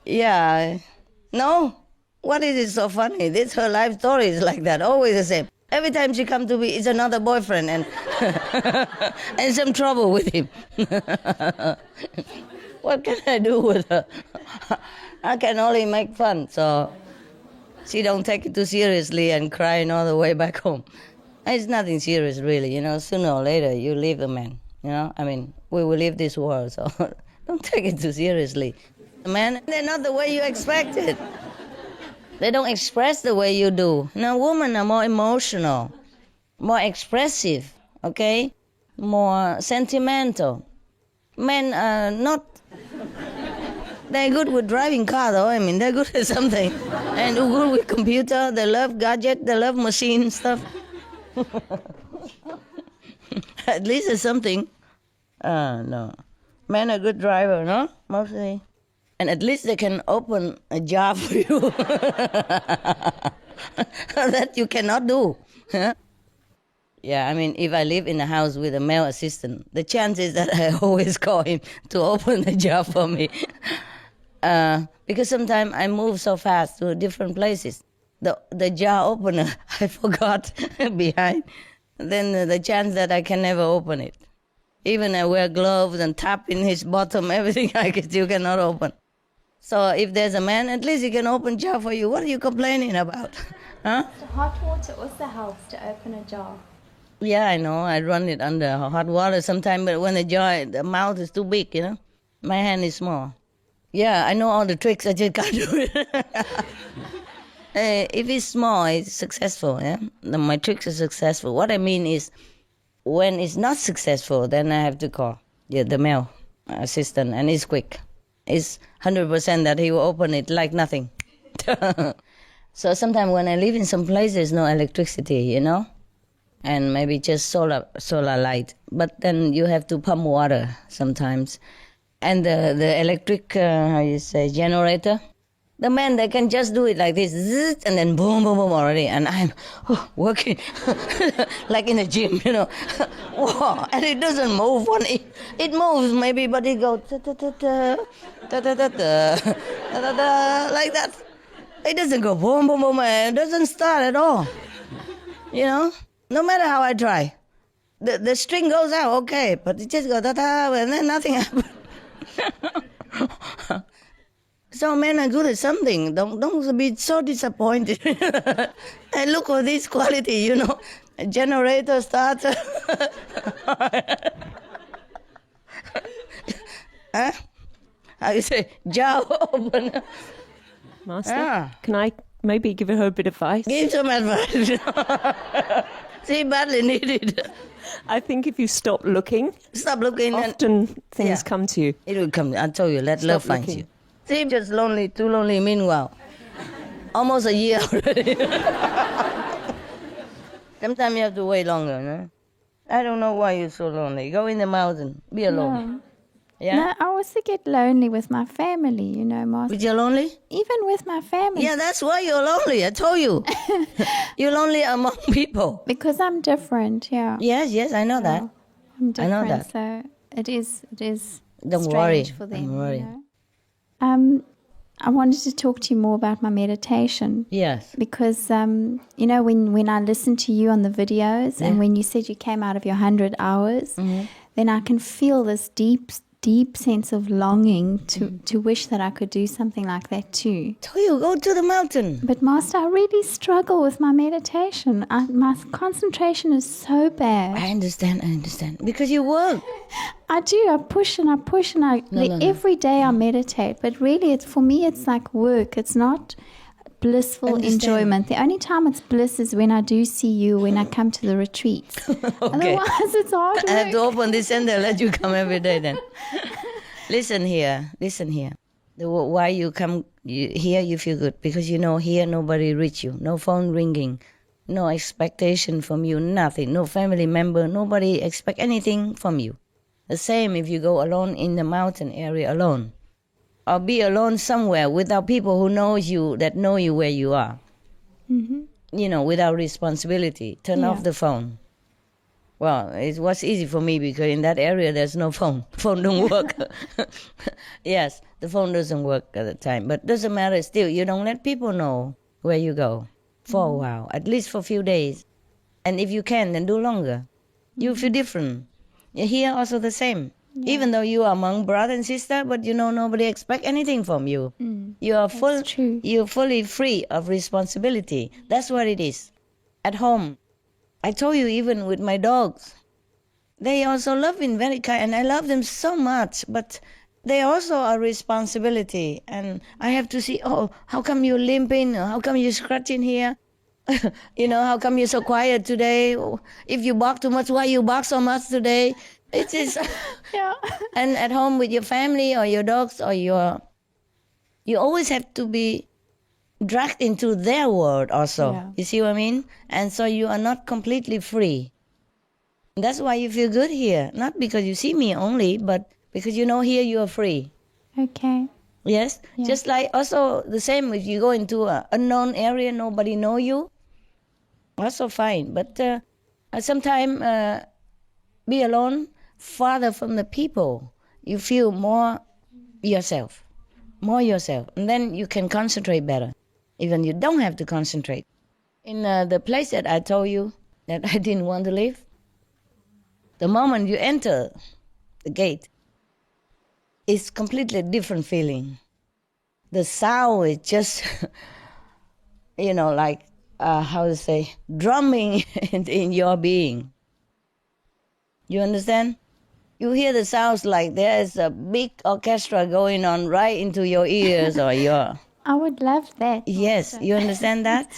Yeah. No? What is it so funny? This her life story is like that, always the same. Every time she come to me, it's another boyfriend and and some trouble with him. What can I do with her? I can only make fun, so she don't take it too seriously and crying all the way back home. It's nothing serious, really. You know, sooner or later you leave the man. You know, I mean, we will leave this world, so don't take it too seriously. Man, they're not the way you expect it. They don't express the way you do. Now, women are more emotional, more expressive, okay? More sentimental. Men are not... They're good with driving car, though. I mean, they're good at something. And they're good with computer. They love gadget. They love machine stuff. At least it's something. No. Men are good driver, no? Mostly. And at least they can open a jar for you that you cannot do. Huh? Yeah, I mean, if I live in a house with a male assistant, the chances that I always call him to open the jar for me. Because sometimes I move so fast to different places. The jar opener, I forgot behind. Then the chance that I can never open it. Even I wear gloves and tap in his bottom, everything I still cannot open. So if there's a man, at least he can open jar for you. What are you complaining about? Huh? The hot water also helps to open a jar. Yeah, I know. I run it under hot water sometimes, but when the mouth is too big, you know. My hand is small. Yeah, I know all the tricks. I just can't do it. If it's small, it's successful. Yeah, my tricks are successful. What I mean is, when it's not successful, then I have to call the male assistant, and it's quick. It's 100% that he will open it like nothing. So sometimes when I live in some place, there's no electricity, you know, and maybe just solar light. But then you have to pump water sometimes, and the electric generator. The men, they can just do it like this, and then boom, boom, boom already. And I'm working like in a gym, you know. Wow. And it doesn't move. It moves maybe, but it goes like that. It doesn't go boom, boom, boom. It doesn't start at all. You know, no matter how I try. The string goes out, okay, but it just goes ta-ta, and then nothing happens. So men are good at something. Don't be so disappointed. And look at this quality, you know. A generator starter. Huh? How you say? Jar opener. Master, can I maybe give her a bit of advice? Give some advice. She badly needed. I think if you stop looking, often things come to you. It will come. I told you, let love find you. See, just lonely, too lonely. Meanwhile, almost a year already. Sometimes you have to wait longer, no? I don't know why you're so lonely. Go in the mountain, be alone. Yeah? No, I also get lonely with my family, you know, Master. But you're lonely? Even with my family. Yeah, that's why you're lonely. I told you. You're lonely among people. Because I'm different, yeah. Yes, I know that. I'm different, I know that. so it is Don't strange worry. for them. Don't worry. You know? I wanted to talk to you more about my meditation. Yes. Because, you know, when I listened to you on the videos and when you said you came out of your 100 hours, then I can feel this deep sense of longing to wish that I could do something like that too. So you go to the mountain. But Master, I really struggle with my meditation. My concentration is so bad. I understand. Because you work. I do. I push and I push and every day I meditate. But really, for me, it's like work. It's not blissful enjoyment. The only time it's bliss is when I do see you, when I come to the retreats. Okay. Otherwise, it's hard work. I have to open this center and let you come every day then. Listen here. Why you come here, you feel good. Because you know here nobody reach you. No phone ringing. No expectation from you. Nothing. No family member. Nobody expect anything from you. The same if you go alone in the mountain area alone. Or be alone somewhere without people who know you, that know you where you are. You know, without responsibility. Turn off the phone. Well, it was easy for me because in that area there's no phone. Phone don't work. Yes, the phone doesn't work at the time. But doesn't matter still. You don't let people know where you go for a while. At least for a few days. And if you can, then do longer. You feel different. Here also the same. Yeah. Even though you are among brother and sister, but you know nobody expect anything from you. You are you're fully free of responsibility. That's what it is. At home, I told you even with my dogs, they also love in very kind, and I love them so much, but they also are responsibility. And I have to see, oh, how come you're limping? How come you're scratching here? You know, how come you're so quiet today? If you bark too much, why you bark so much today? It is, yeah. And at home with your family or your dogs or you always have to be dragged into their world also. Yeah. You see what I mean? And so you are not completely free. That's why you feel good here. Not because you see me only, but because you know here you are free. Okay. Yes? Yeah. Just like also the same if you go into an unknown area, nobody know you. Also fine. But sometimes be alone. Farther from the people, you feel more yourself. And then you can concentrate better. Even you don't have to concentrate. In the place that I told you that I didn't want to live, the moment you enter the gate, it's completely different feeling. The sound is just, you know, like, how to say, drumming in your being. You understand? You hear the sounds like there's a big orchestra going on right into your ears or your... I would love that. Yes, you understand that?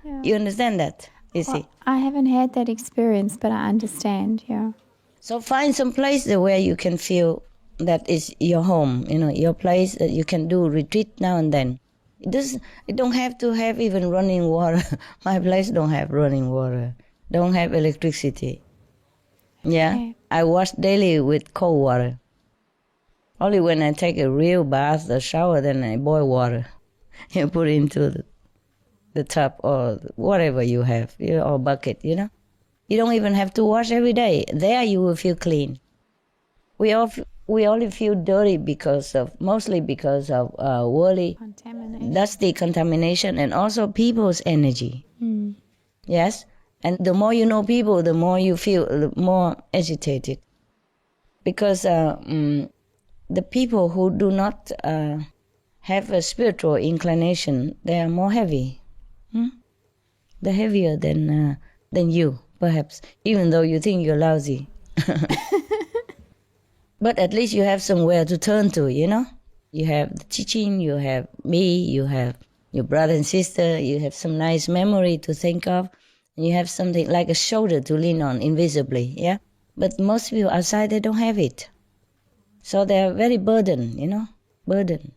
Yeah. You understand that, you see? I haven't had that experience, but I understand, yeah. So find some place where you can feel that is your home, you know, your place that you can do retreat now and then. It don't have to have even running water. My place don't have running water, don't have electricity. Yeah, okay. I wash daily with cold water. Only when I take a real bath or shower, then I boil water and put it into the tub or whatever you have, or bucket, you know. You don't even have to wash every day. There you will feel clean. We only feel dirty mostly because of worldly, dusty contamination and also people's energy. Yes. And the more you know people, the more you feel more agitated. Because the people who do not have a spiritual inclination, they are more heavy. They're heavier than you, perhaps, even though you think you're lousy. But at least you have somewhere to turn to, you know? You have the teaching, you have me, you have your brother and sister, you have some nice memory to think of. You have something like a shoulder to lean on invisibly, yeah? But most people outside, they don't have it. So they're very burdened, you know? Burdened.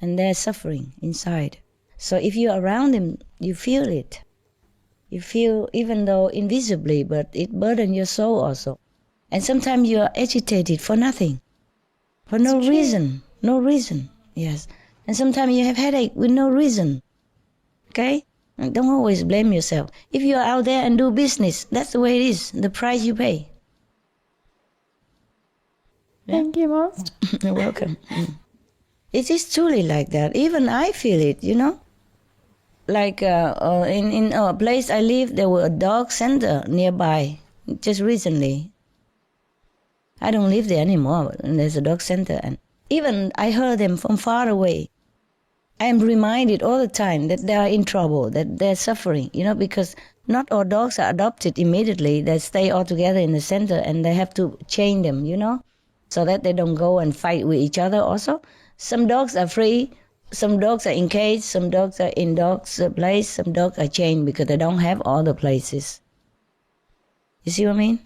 And they're suffering inside. So if you're around them, you feel it. You feel, even though invisibly, but it burdens your soul also. And sometimes you're agitated for nothing. for no reason. No reason. Yes. And sometimes you have headache with no reason. Okay? And don't always blame yourself. If you are out there and do business, that's the way it is, the price you pay. Thank you, Master. You're welcome. It is truly like that. Even I feel it, you know. Like in a place I live, there was a dog center nearby just recently. I don't live there anymore, and there's a dog center. And even I heard them from far away. I am reminded all the time that they are in trouble, that they're suffering, you know, because not all dogs are adopted immediately. They stay all together in the center, and they have to chain them, you know, so that they don't go and fight with each other also. Some dogs are free, some dogs are in cage, some dogs are in dogs' place, some dogs are chained because they don't have all the places. You see what I mean?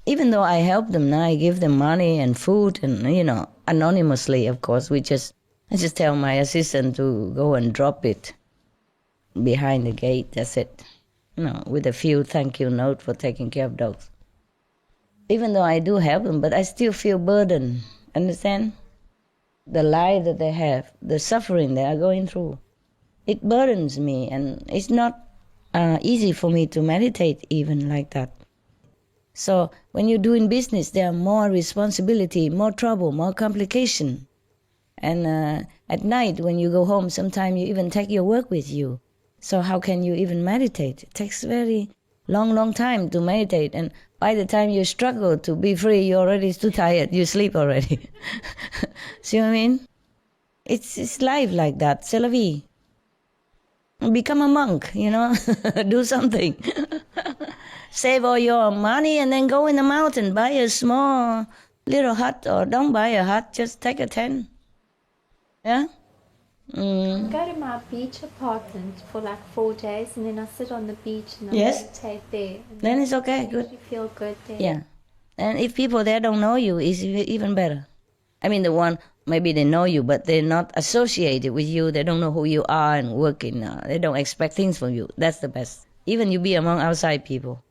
Even though I help them now, I give them money and food and, you know, anonymously, of course. I just tell my assistant to go and drop it behind the gate, that's it. You know, with a few thank you note for taking care of dogs. Even though I do help them, but I still feel burdened, understand? The life that they have, the suffering they are going through, it burdens me, and it's not easy for me to meditate even like that. So when you're doing business, there are more responsibility, more trouble, more complication. And at night when you go home, sometimes you even take your work with you. So how can you even meditate? It takes very long time to meditate, and by the time you struggle to be free, you're already too tired, you sleep already. See what I mean? It's life like that, c'est la vie. Become a monk, you know, do something. Save all your money and then go in the mountain, buy a small little hut, or don't buy a hut, just take a tent. Yeah? Go to my beach apartment for like 4 days, and then I sit on the beach and I meditate there. Then it's okay, good. You feel good there. Yeah. And if people there don't know you, it's even better. I mean, the one, maybe they know you, but they're not associated with you. They don't know who you are and working. They don't expect things from you. That's the best. Even you be among outside people.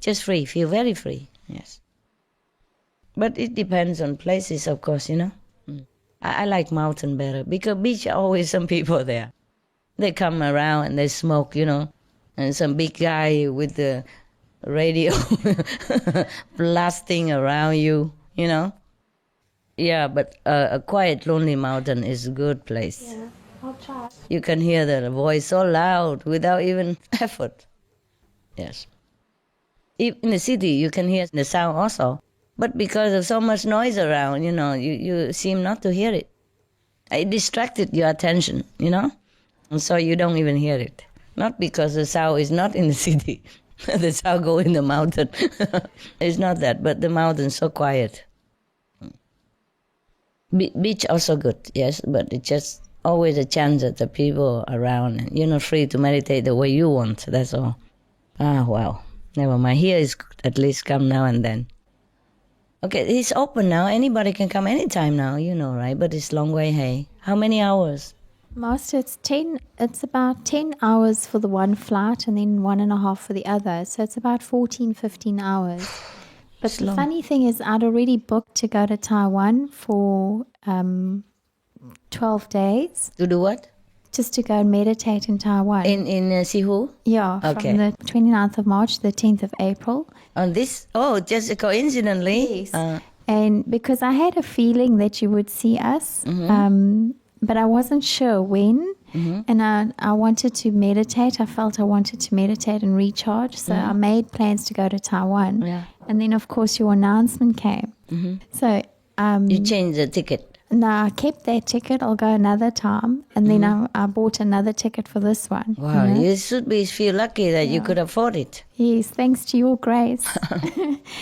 Just free, feel very free, yes. But it depends on places, of course, you know. I like mountain better, because beach are always some people there. They come around and they smoke, you know, and some big guy with the radio blasting around you, you know. Yeah, but a quiet, lonely mountain is a good place. Yeah, I'll try. You can hear the voice so loud without even effort. Yes. In the city, you can hear the sound also. But because of so much noise around, you know, you seem not to hear it. It distracted your attention, you know, and so you don't even hear it. Not because the sound is not in the city. The sound go in the mountain. It's not that, but the mountain's so quiet. Beach also good, yes, but it's just always a chance that the people around, and you're not free to meditate the way you want, that's all. Wow. Never mind. Here is good. At least come now and then. Okay, it's open now. Anybody can come anytime now, you know, right? But it's long way, hey. How many hours? Master, it's about 10 hours for the one flight and then 1.5 for the other. So it's about 14, 15 hours. But the funny thing is, I'd already booked to go to Taiwan for 12 days. To do what? Just to go and meditate in Taiwan. In Sihu? Yeah, okay. From the 29th of March to the 10th of April. On this? Oh, just coincidentally? Yes. And because I had a feeling that you would see us, but I wasn't sure when. And I wanted to meditate. I felt I wanted to meditate and recharge. So I made plans to go to Taiwan. Yeah. And then, of course, your announcement came. So you changed the ticket? No, I kept that ticket. I'll go another time. And then I bought another ticket for this one. Wow, you should feel lucky that you could afford it. Yes, thanks to your grace.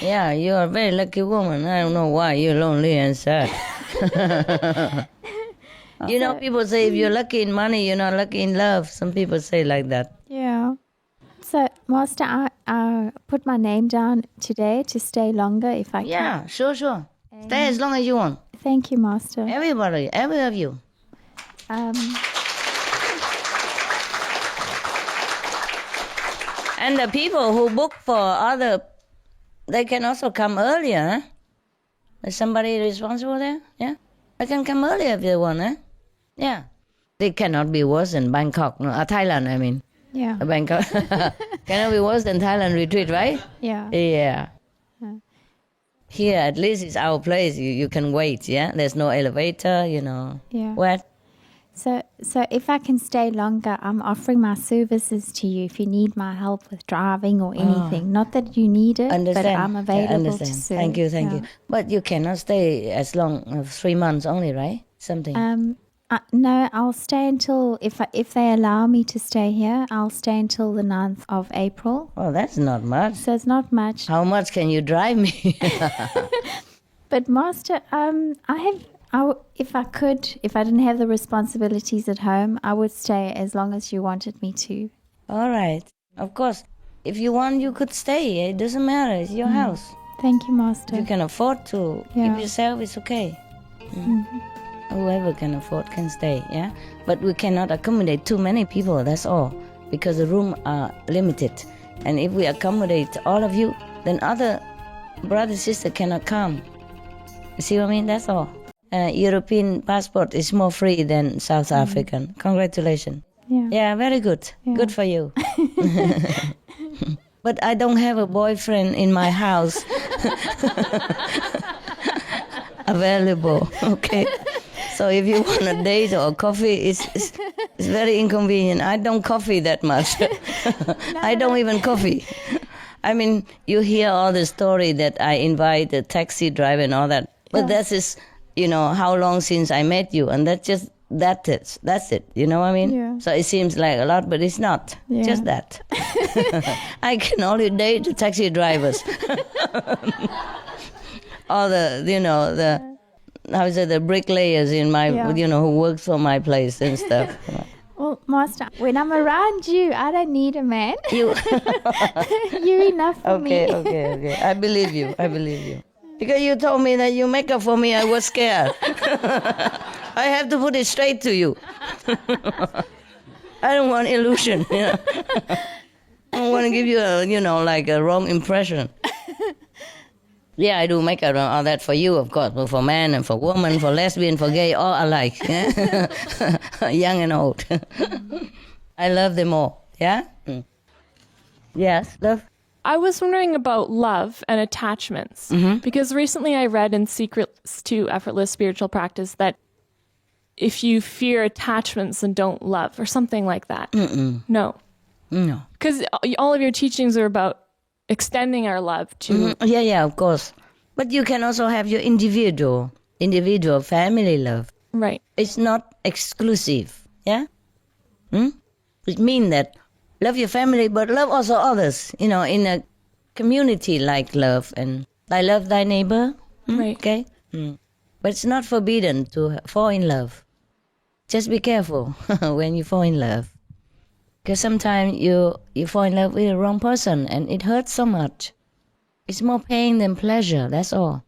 Yeah, you're a very lucky woman. I don't know why you're lonely and sad. You know, people say if you're lucky in money, you're not lucky in love. Some people say like that. Yeah. So, Master, I put my name down today to stay longer if I can. Yeah, sure. Stay as long as you want. Thank you, Master. Everybody, every of you. And the people who book for other, they can also come earlier. There's somebody responsible there? Yeah? I can come earlier if they want, eh? Yeah. It cannot be worse than Bangkok. No, Thailand, I mean. Yeah. Bangkok. Cannot be worse than Thailand retreat, right? Yeah. Yeah. Here, at least it's our place. You can wait, yeah? There's no elevator, you know. Yeah. What? So if I can stay longer, I'm offering my services to you if you need my help with driving or anything. Not that you need it, Understand. but I'm available to understand. serve. Thank you. Yeah. But you cannot stay as long as 3 months only, right? Something. No, I'll stay until, if they allow me to stay here, I'll stay until the 9th of April. Oh, that's not much. So it's not much. How much can you drive me? But Master, if I didn't have the responsibilities at home, I would stay as long as you wanted me to. All right. Of course. If you want, you could stay. It doesn't matter. It's your house. Thank you, Master. If you can afford to keep yourself, it's okay. Whoever can afford can stay, yeah? But we cannot accommodate too many people, that's all. Because the rooms are limited. And if we accommodate all of you, then other brothers and sisters cannot come. You see what I mean? That's all. European passport is more free than South African. Congratulations. Yeah, very good. Yeah. Good for you. But I don't have a boyfriend in my house. Available, okay? So if you want a date or coffee, it's very inconvenient. I don't coffee that much. I don't even coffee. I mean, you hear all the story that I invite a taxi driver and all that. But that is, you know, how long since I met you. And that's it. You know what I mean? Yeah. So it seems like a lot, but it's not. Yeah. Just that. I can only date the taxi drivers. All the bricklayers in my, who works for my place and stuff. Well, Master, when I'm around you, I don't need a man. You're enough for me. Okay. I believe you. Because you told me that you make up for me, I was scared. I have to put it straight to you. I don't want illusion, you know. I don't want to give you a wrong impression. Yeah, I do make up all that for you, of course, but for man and for woman, for lesbian, for gay, all alike. Yeah? Young and old. I love them all. Yeah? Yes, love? I was wondering about love and attachments, because recently I read in Secrets to Effortless Spiritual Practice that if you fear attachments, then don't love, or something like that. No. Because all of your teachings are about extending our love to... Yeah, of course. But you can also have your individual family love. Right. It's not exclusive, yeah? It means that love your family, but love also others, in a community like love. And I love thy neighbor, right? Okay? But it's not forbidden to fall in love. Just be careful when you fall in love. Because sometimes you fall in love with the wrong person and it hurts so much. It's more pain than pleasure, that's all.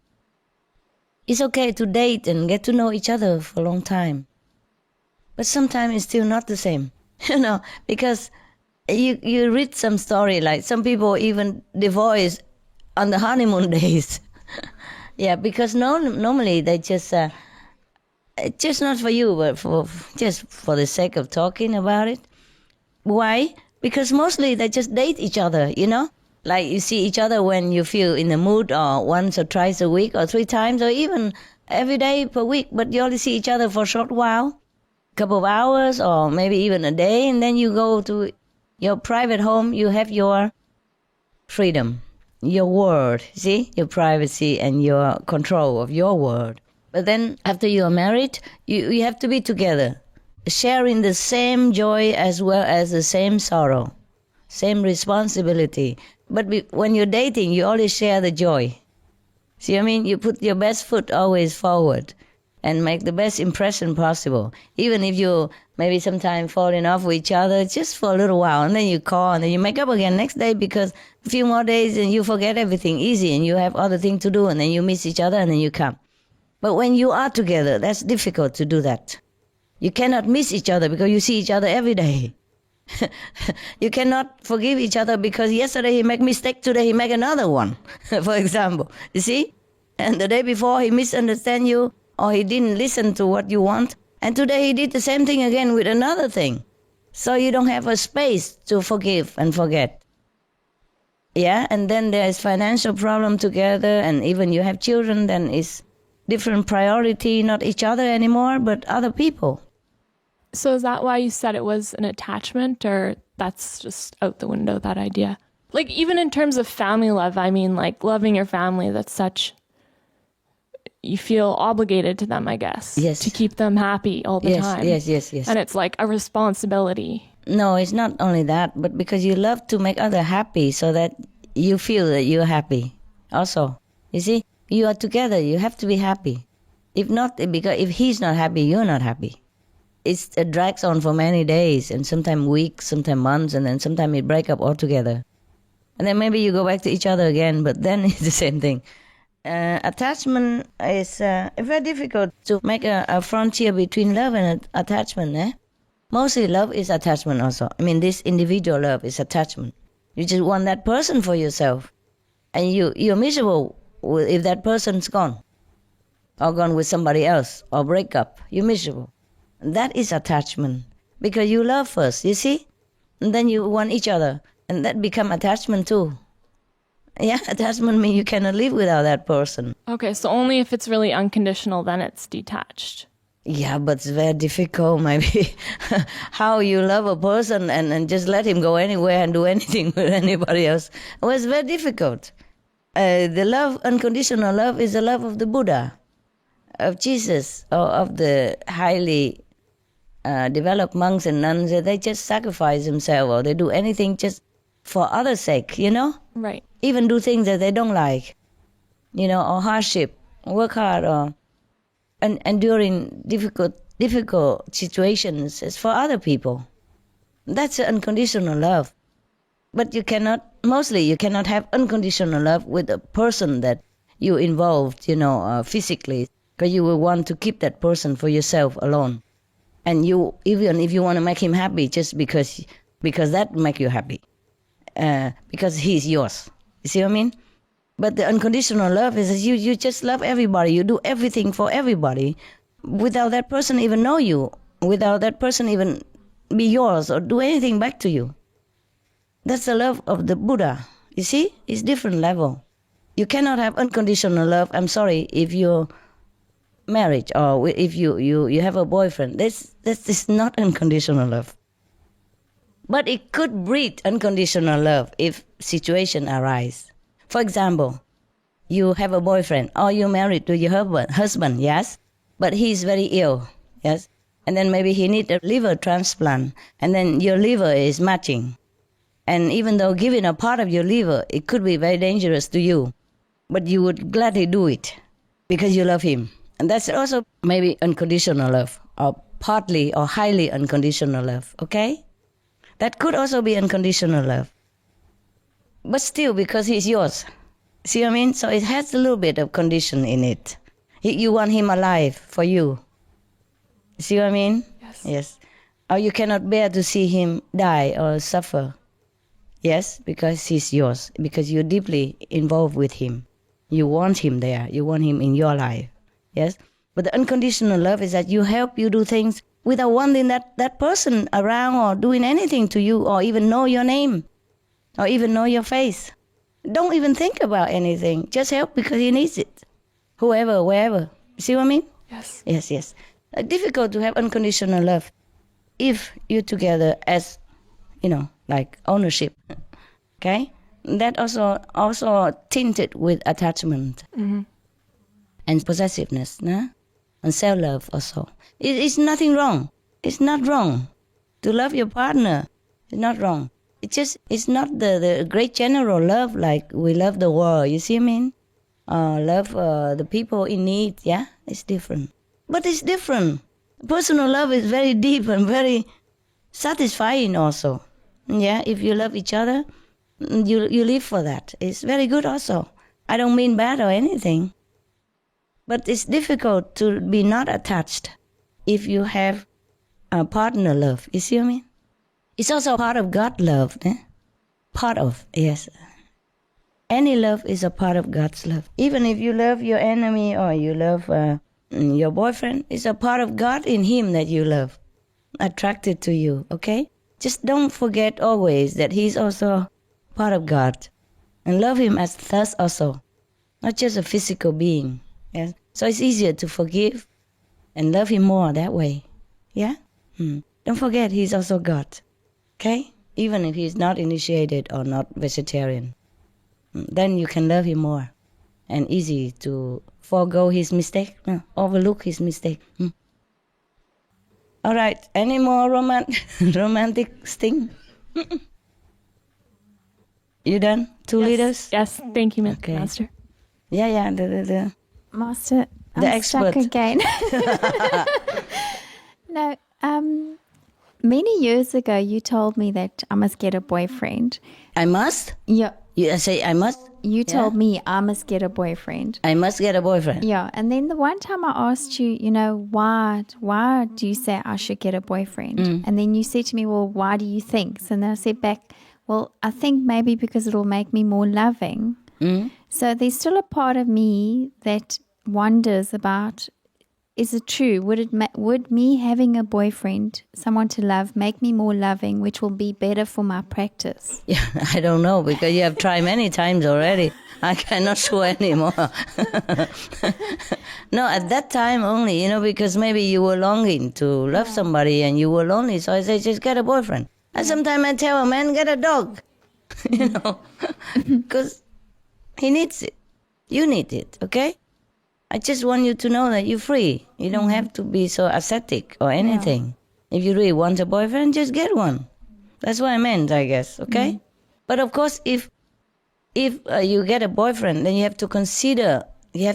It's okay to date and get to know each other for a long time. But sometimes it's still not the same, because you read some story, like some people even divorce on the honeymoon days. Yeah, because normally they just not for you, but just for the sake of talking about it. Why? Because mostly they just date each other, Like you see each other when you feel in the mood, or once or twice a week, or 3 times, or even every day per week, but you only see each other for a short while, couple of hours, or maybe even a day, and then you go to your private home, you have your freedom, your world, see? Your privacy and your control of your world. But then after you are married, you have to be together, sharing the same joy as well as the same sorrow, same responsibility. But when you're dating, you always share the joy. See what I mean? You put your best foot always forward and make the best impression possible. Even if you maybe sometimes fall in love with each other just for a little while, and then you call and then you make up again next day, because a few more days and you forget everything easy and you have other things to do, and then you miss each other and then you come. But when you are together, that's difficult to do that. You cannot miss each other because you see each other every day. You cannot forgive each other because yesterday he made a mistake, today he make another one, for example. You see? And the day before he misunderstand you, or he didn't listen to what you want. And today he did the same thing again with another thing. So you don't have a space to forgive and forget. Yeah, and then there's financial problem together, and even you have children, then it's different priority, not each other anymore, but other people. So is that why you said it was an attachment, or that's just out the window, that idea? Like, even in terms of family love, I mean, like, loving your family, that's such... You feel obligated to them, I guess. Yes. To keep them happy all the time. Yes. And it's like a responsibility. No, it's not only that, but because you love to make others happy so that you feel that you're happy also. You see, you are together, you have to be happy. If not, because if he's not happy, you're not happy. It drags on for many days, and sometimes weeks, sometimes months, and then sometimes it breaks up altogether. And then maybe you go back to each other again, but then it's the same thing. Attachment is very difficult to make a frontier between love and attachment. Mostly love is attachment also. I mean, this individual love is attachment. You just want that person for yourself. And you're miserable if that person's gone. Or gone with somebody else. Or break up. You're miserable. And that is attachment. Because you love first, you see? And then you want each other. And that become attachment too. Yeah, attachment means you cannot live without that person. Okay, so only if it's really unconditional, then it's detached. Yeah, but it's very difficult, maybe. How you love a person and just let him go anywhere and do anything with anybody else. Well, it's very difficult. The love, unconditional love, is the love of the Buddha, of Jesus, or of the highly developed monks and nuns. They just sacrifice themselves, or they do anything just for others' sake, you know? Right. Even do things that they don't like, you know, or hardship, work hard, or enduring difficult situations is for other people. That's unconditional love. But you cannot have unconditional love with a person that you involved, you know, physically, because you will want to keep that person for yourself alone. And you, even if you want to make him happy, just because that make you happy, because he's yours. You see what I mean? But the unconditional love is that you just love everybody. You do everything for everybody without that person even know you, without that person even be yours or do anything back to you. That's the love of the Buddha. You see? It's different level. You cannot have unconditional love, I'm sorry, if you're married or if you have a boyfriend. That's not unconditional love. But it could breed unconditional love if situation arise. For example, you have a boyfriend or you're married to your husband, yes? But he's very ill, yes? And then maybe he needs a liver transplant, and then your liver is matching. And even though giving a part of your liver, it could be very dangerous to you, but you would gladly do it because you love him. And that's also maybe unconditional love, or partly or highly unconditional love, okay? That could also be unconditional love. But still, because he's yours. See what I mean? So it has a little bit of condition in it. You want him alive for you. See what I mean? Yes. Yes. Or you cannot bear to see him die or suffer. Yes, because he's yours. Because you're deeply involved with him. You want him there. You want him in your life. Yes? But the unconditional love is that you help you do things without wanting that person around or doing anything to you or even know your name or even know your face. Don't even think about anything. Just help because he needs it. Whoever, wherever. See what I mean? Yes. Yes, yes. Difficult to have unconditional love if you're together as, you know, like ownership. Okay? That also tinted with attachment and possessiveness, no? And self-love also. It's nothing wrong. It's not wrong. To love your partner is not wrong. It's not the great general love like we love the world, you see what I mean? Love the people in need, yeah? It's different. But it's different. Personal love is very deep and very satisfying also. Yeah, if you love each other, you live for that. It's very good also. I don't mean bad or anything. But it's difficult to be not attached if you have a partner love. You see what I mean? It's also part of God love. Eh? Part of, yes. Any love is a part of God's love. Even if you love your enemy or you love your boyfriend, it's a part of God in him that you love, attracted to you, okay? Just don't forget always that he's also part of God. And love him as thus also, not just a physical being. Yes? So it's easier to forgive and love him more that way. Yeah? Don't forget he's also God. Okay? Even if he's not initiated or not vegetarian. Then you can love him more. And easy to forego his mistake. No, overlook his mistake. All right. Any more romantic thing? You done? Two liters? Yes, thank you, Okay. Master. Yeah, the Master, The I'm stuck expert. again. No, many years ago you told me that I must get a boyfriend. I must? Yeah, You say I must? you told me I must get a boyfriend. I must get a boyfriend. Yeah, and then the one time I asked you, why do you say I should get a boyfriend? And then you said to me, well, why do you think? So then I said back, well, I think maybe because it'll make me more loving. So there's still a part of me that wonders about, is it true? Would me having a boyfriend, someone to love, make me more loving, which will be better for my practice? Yeah, I don't know, because you have tried many times already. I cannot swear anymore. No, at that time only, because maybe you were longing to love somebody and you were lonely. So I say, just get a boyfriend. And sometimes I tell a man, get a dog. Because he needs it. You need it, okay? I just want you to know that you're free. You don't have to be so ascetic or anything. If you really want a boyfriend, just get one. That's what I meant, I guess, okay? But of course, if you get a boyfriend, then you have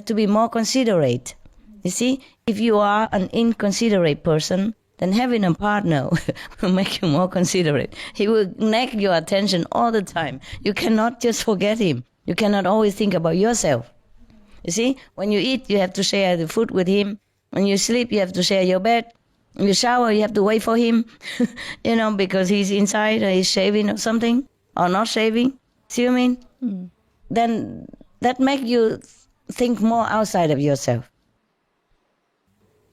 to be more considerate. You see, if you are an inconsiderate person, then having a partner will make you more considerate. He will nag your attention all the time. You cannot just forget him. You cannot always think about yourself. You see, when you eat, you have to share the food with him. When you sleep, you have to share your bed. When you shower, you have to wait for him, because he's inside or he's shaving or something, or not shaving. See what I mean? Then that makes you think more outside of yourself.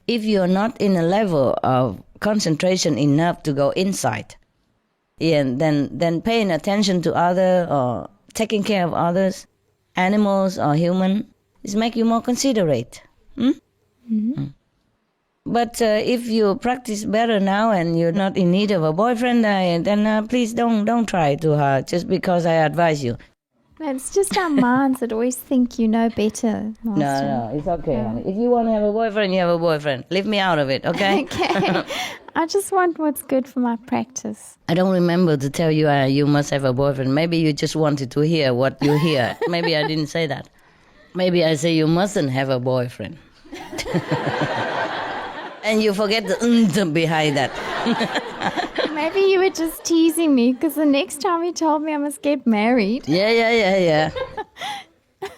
If you're not in a level of concentration enough to go inside, then paying attention to others or taking care of others, animals or human, is make you more considerate. But if you practice better now and you're not in need of a boyfriend, then please don't try too hard just because I advise you. No, it's just our minds that always think you know better, Master. No, it's okay, honey. If you want to have a boyfriend, you have a boyfriend. Leave me out of it, okay? Okay. I just want what's good for my practice. I don't remember to tell you you must have a boyfriend. Maybe you just wanted to hear what you hear. Maybe I didn't say that. Maybe I say you mustn't have a boyfriend. And you forget the behind that. Maybe you were just teasing me because the next time you told me I must get married. Yeah.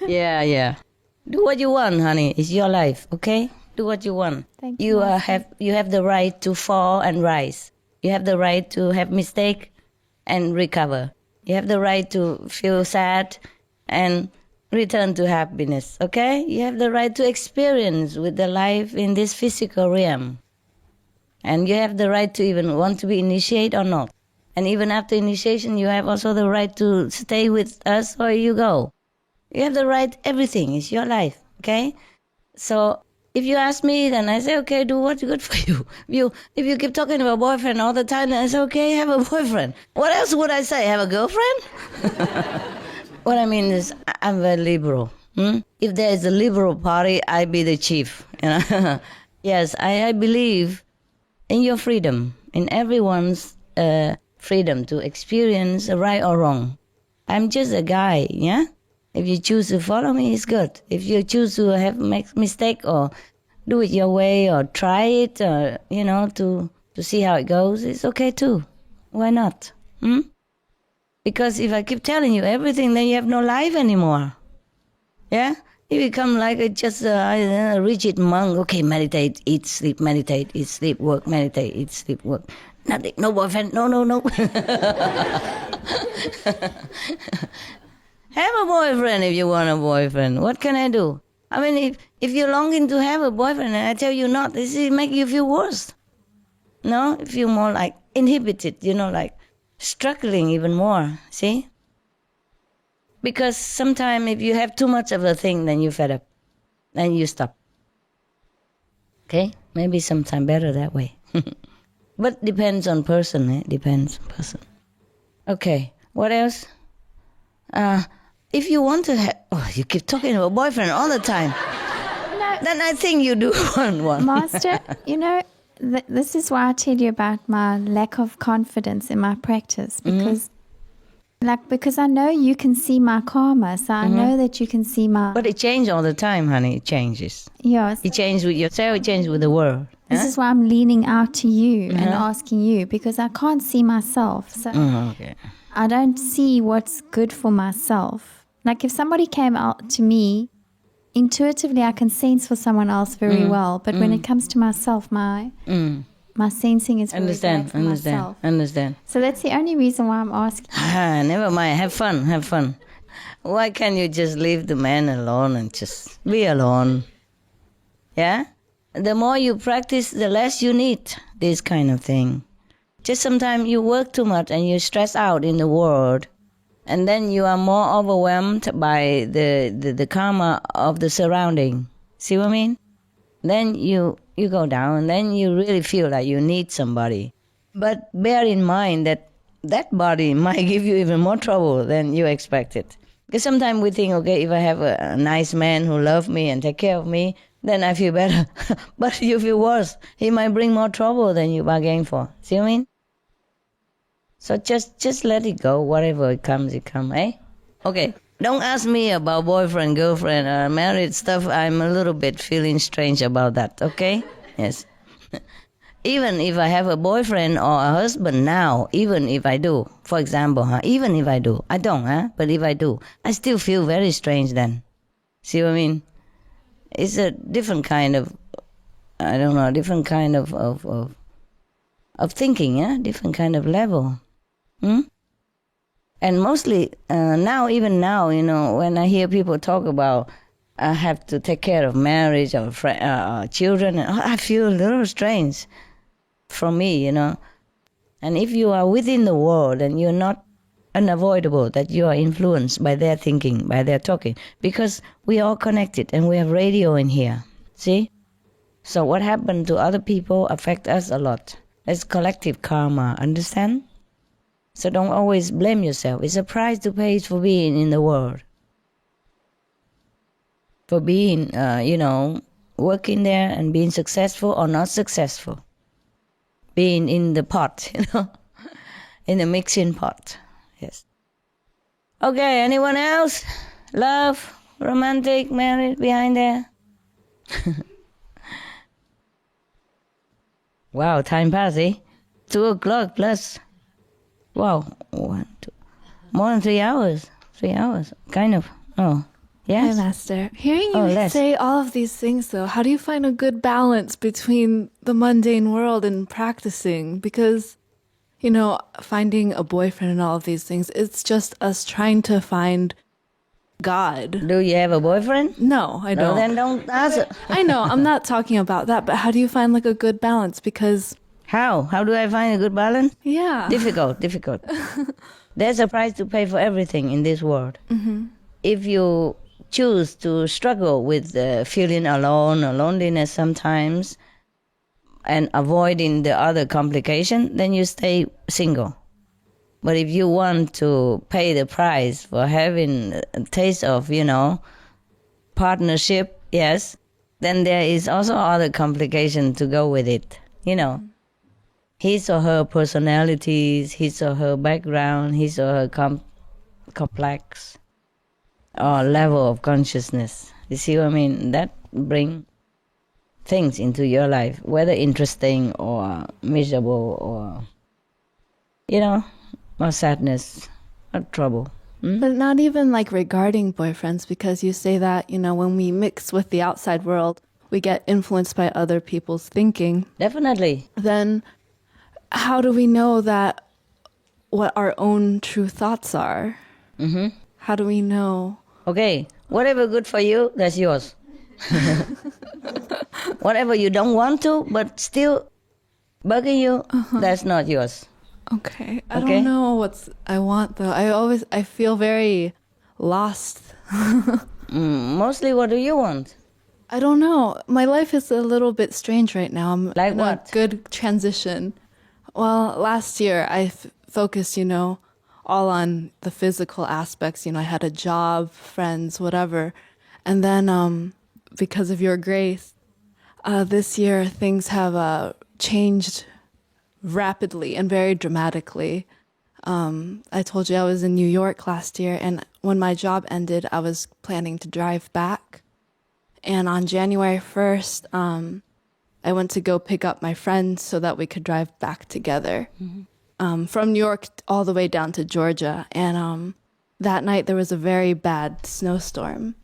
Yeah. Do what you want, honey. It's your life, okay? Do what you want. Thank you, You have the right to fall and rise. You have the right to have mistake and recover. You have the right to feel sad and return to happiness, okay? You have the right to experience with the life in this physical realm. And you have the right to even want to be initiated or not. And even after initiation, you have also the right to stay with us or you go. You have the right, everything. It's your life, okay? So if you ask me, then I say, okay, do what's good for you. If you keep talking about boyfriend all the time, then I say, okay, have a boyfriend. What else would I say? Have a girlfriend? What I mean is, I'm very liberal. If there is a liberal party, I be the chief. Yes, I believe in your freedom, in everyone's freedom to experience right or wrong. I'm just a guy, yeah? If you choose to follow me, it's good. If you choose to make mistake or do it your way or try it, or, to see how it goes, it's okay too. Why not? Because if I keep telling you everything, then you have no life anymore. Yeah? You become like a rigid monk. Okay, meditate, eat, sleep, meditate, eat, sleep, work, meditate, eat, sleep, work. Nothing, no boyfriend, no. Have a boyfriend if you want a boyfriend. What can I do? I mean, if you're longing to have a boyfriend and I tell you not, this will make you feel worse. No? You feel more like inhibited, like struggling even more. See? Because sometimes if you have too much of a thing, then you fed up. Then you stop. Okay? Maybe sometimes better that way. But depends on person, eh? Depends on person. Okay, what else? If you want to have... Oh, you keep talking about boyfriend all the time. No. Then I think you do want one. Master, this is why I tell you about my lack of confidence in my practice. Because I know you can see my karma, so I know that you can see my... But it changes all the time, honey. It changes. Yes. It changes with yourself, it changes with the world. This is why I'm leaning out to you and asking you, because I can't see myself. So Okay. I don't see what's good for myself. Like if somebody came out to me, intuitively I can sense for someone else very well. But when it comes to myself, my sensing is very bad for myself. Understand. So that's the only reason why I'm asking. Never mind. Have fun. Why can't you just leave the man alone and just be alone? Yeah? The more you practice, the less you need this kind of thing. Just sometimes you work too much and you stress out in the world. And then you are more overwhelmed by the karma of the surrounding. See what I mean? Then you go down and then you really feel like you need somebody. But bear in mind that body might give you even more trouble than you expected. Because sometimes we think, okay, if I have a nice man who loves me and take care of me, then I feel better. But you feel worse. He might bring more trouble than you bargained for. See what I mean? So just let it go. Whatever it comes, eh? Okay. Don't ask me about boyfriend, girlfriend, or married stuff. I'm a little bit feeling strange about that, okay? Yes. Even if I have a boyfriend or a husband now, even if I do, for example, even if I do, I don't, but if I do, I still feel very strange then. See what I mean? It's a different kind of, different kind of thinking, different kind of level. And mostly even now, when I hear people talk about I have to take care of marriage or children, I feel a little strange from me, And if you are within the world and you're not unavoidable that you are influenced by their thinking, by their talking, because we are all connected and we have radio in here, see? So what happened to other people affect us a lot. It's collective karma, understand? So don't always blame yourself. It's a price to pay for being in the world. For being, working there and being successful or not successful. Being in the pot, in the mixing pot. Yes. Okay, anyone else? Love, romantic, married, behind there? Wow, time passed, eh? 2 o'clock plus. Wow, 1, 2, more than 3 hours. 3 hours, kind of. Oh, yes. Hi, Master. Hearing you say all of these things, though, how do you find a good balance between the mundane world and practicing? Because, finding a boyfriend and all of these things, it's just us trying to find God. Do you have a boyfriend? No, I don't. No, then don't ask it. I know, I'm not talking about that, but how do you find a good balance? Because... How? How do I find a good balance? Yeah. Difficult. There's a price to pay for everything in this world. Mm-hmm. If you choose to struggle with feeling alone or loneliness sometimes and avoiding the other complication, then you stay single. But if you want to pay the price for having a taste of, partnership, yes, then there is also other complication to go with it, His or her personalities, his or her background, his or her complex or level of consciousness. You see what I mean? That bring things into your life, whether interesting or miserable or, or sadness or trouble. But not even regarding boyfriends, because you say that, when we mix with the outside world, we get influenced by other people's thinking. Definitely. Then... how do we know that what our own true thoughts are? Mm-hmm. How do we know? Okay, whatever good for you, that's yours. Whatever you don't want to, but still bugging you, that's not yours. Okay. I don't know what I want though. I feel very lost. Mostly, what do you want? I don't know. My life is a little bit strange right now. I'm like in what? A good transition. Well, last year I focused, all on the physical aspects. I had a job, friends, whatever. And then because of your grace, this year things have changed rapidly and very dramatically. I told you I was in New York last year, and when my job ended, I was planning to drive back. And on January 1st, I went to go pick up my friends so that we could drive back together. From New York all the way down to Georgia. And that night there was a very bad snowstorm.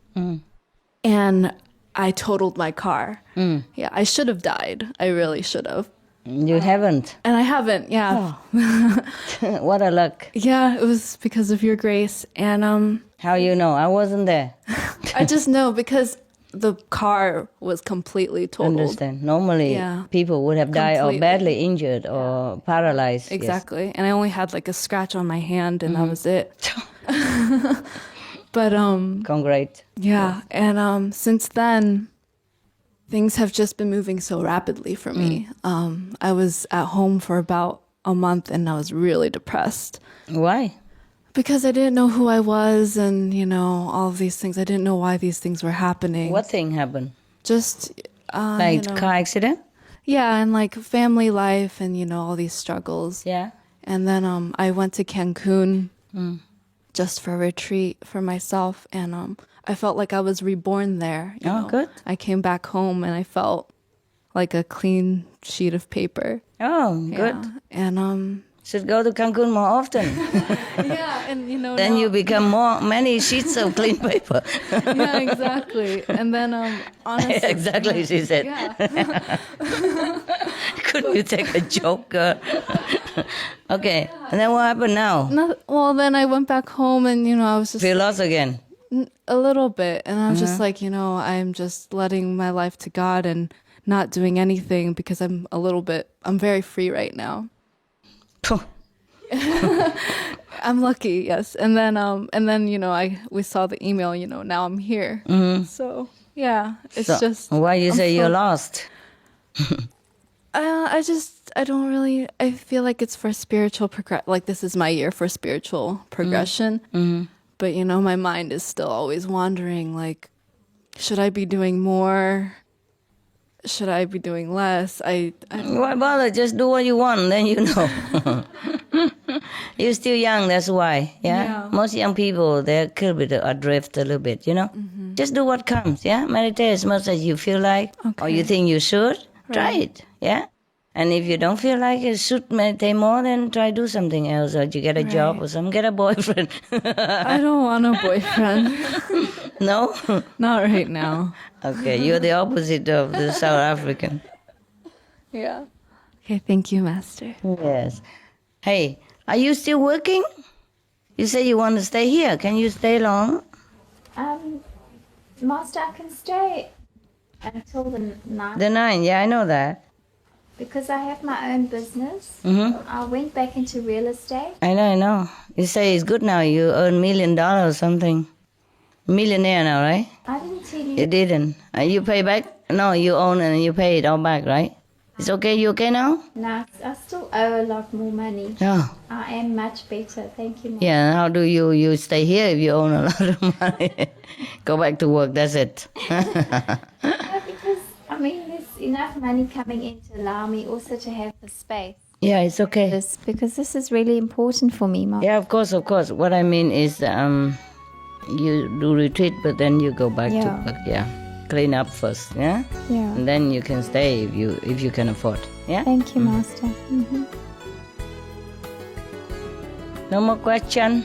And I totaled my car. Yeah, I should have died. I really should have. You haven't. And I haven't, yeah. Oh. What a luck. Yeah, it was because of your grace. And how you know? I wasn't there. I just know because the car was completely totaled. Understand. Normally, people would have died or badly injured or paralyzed. Exactly. Yes. And I only had like a scratch on my hand, and that was it. But congrats. Yeah. And since then, things have just been moving so rapidly for me. I was at home for about a month, and I was really depressed. Why? Because I didn't know who I was, and all of these things. I didn't know why these things were happening. What thing happened? Just like car accident? Yeah, and like family life, and all these struggles. Yeah. And then I went to Cancun just for a retreat for myself, and I felt like I was reborn there. You know? Good. I came back home, and I felt like a clean sheet of paper. Oh, good. And should go to Cancun more often. Yeah, and then now, you become many sheets of clean paper. Yeah, exactly. And then honestly, exactly, she said. Yeah. Couldn't you take a joke, girl? Okay, and then what happened now? Well, then I went back home, and I was just feel lost again. A little bit, and I was just like, I'm just letting my life to God and not doing anything because I'm very free right now. I'm lucky, yes. And then we saw the email, now I'm here. So yeah, it's just. Why you say you're lost? I feel like it's for spiritual like this is my year for spiritual progression. But my mind is still always wandering, like, should I be doing more? Should I be doing less? Why bother? Just do what you want, then you know. You're still young, that's why. Yeah? Most young people, they're a little bit adrift a little bit, Just do what comes, yeah? Meditate as much as you feel like, or you think you should. Try it, yeah? And if you don't feel like you should meditate more, then try do something else, or you get a job or something, get a boyfriend. I don't want a boyfriend. No? Not right now. Okay, you're the opposite of the South African. Yeah. Okay, thank you, Master. Yes. Hey, are you still working? You say you want to stay here. Can you stay long? Master, I can stay until the 9th. The 9th, yeah, I know that. Because I have my own business. I went back into real estate. I know. You say it's good now. You earn $1 million or something. Millionaire now, right? I didn't tell you. You didn't. You pay back? No, you own and you pay it all back, right? It's okay? You okay now? No, I still owe a lot more money. Oh. I am much better. Thank you, Master. Yeah, how do you stay here if you own a lot of money? Go back to work, that's it. No, because, there's enough money coming in to allow me also to have the space. Yeah, it's okay. Because this is really important for me, Master. Yeah, of course. What I mean is you do retreat, but then you go back to work, clean up first, yeah? Yeah. And then you can stay if you can afford, yeah? Thank you, Master. No more question?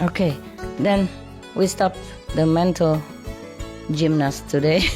Okay, then we stop the mental gymnast today.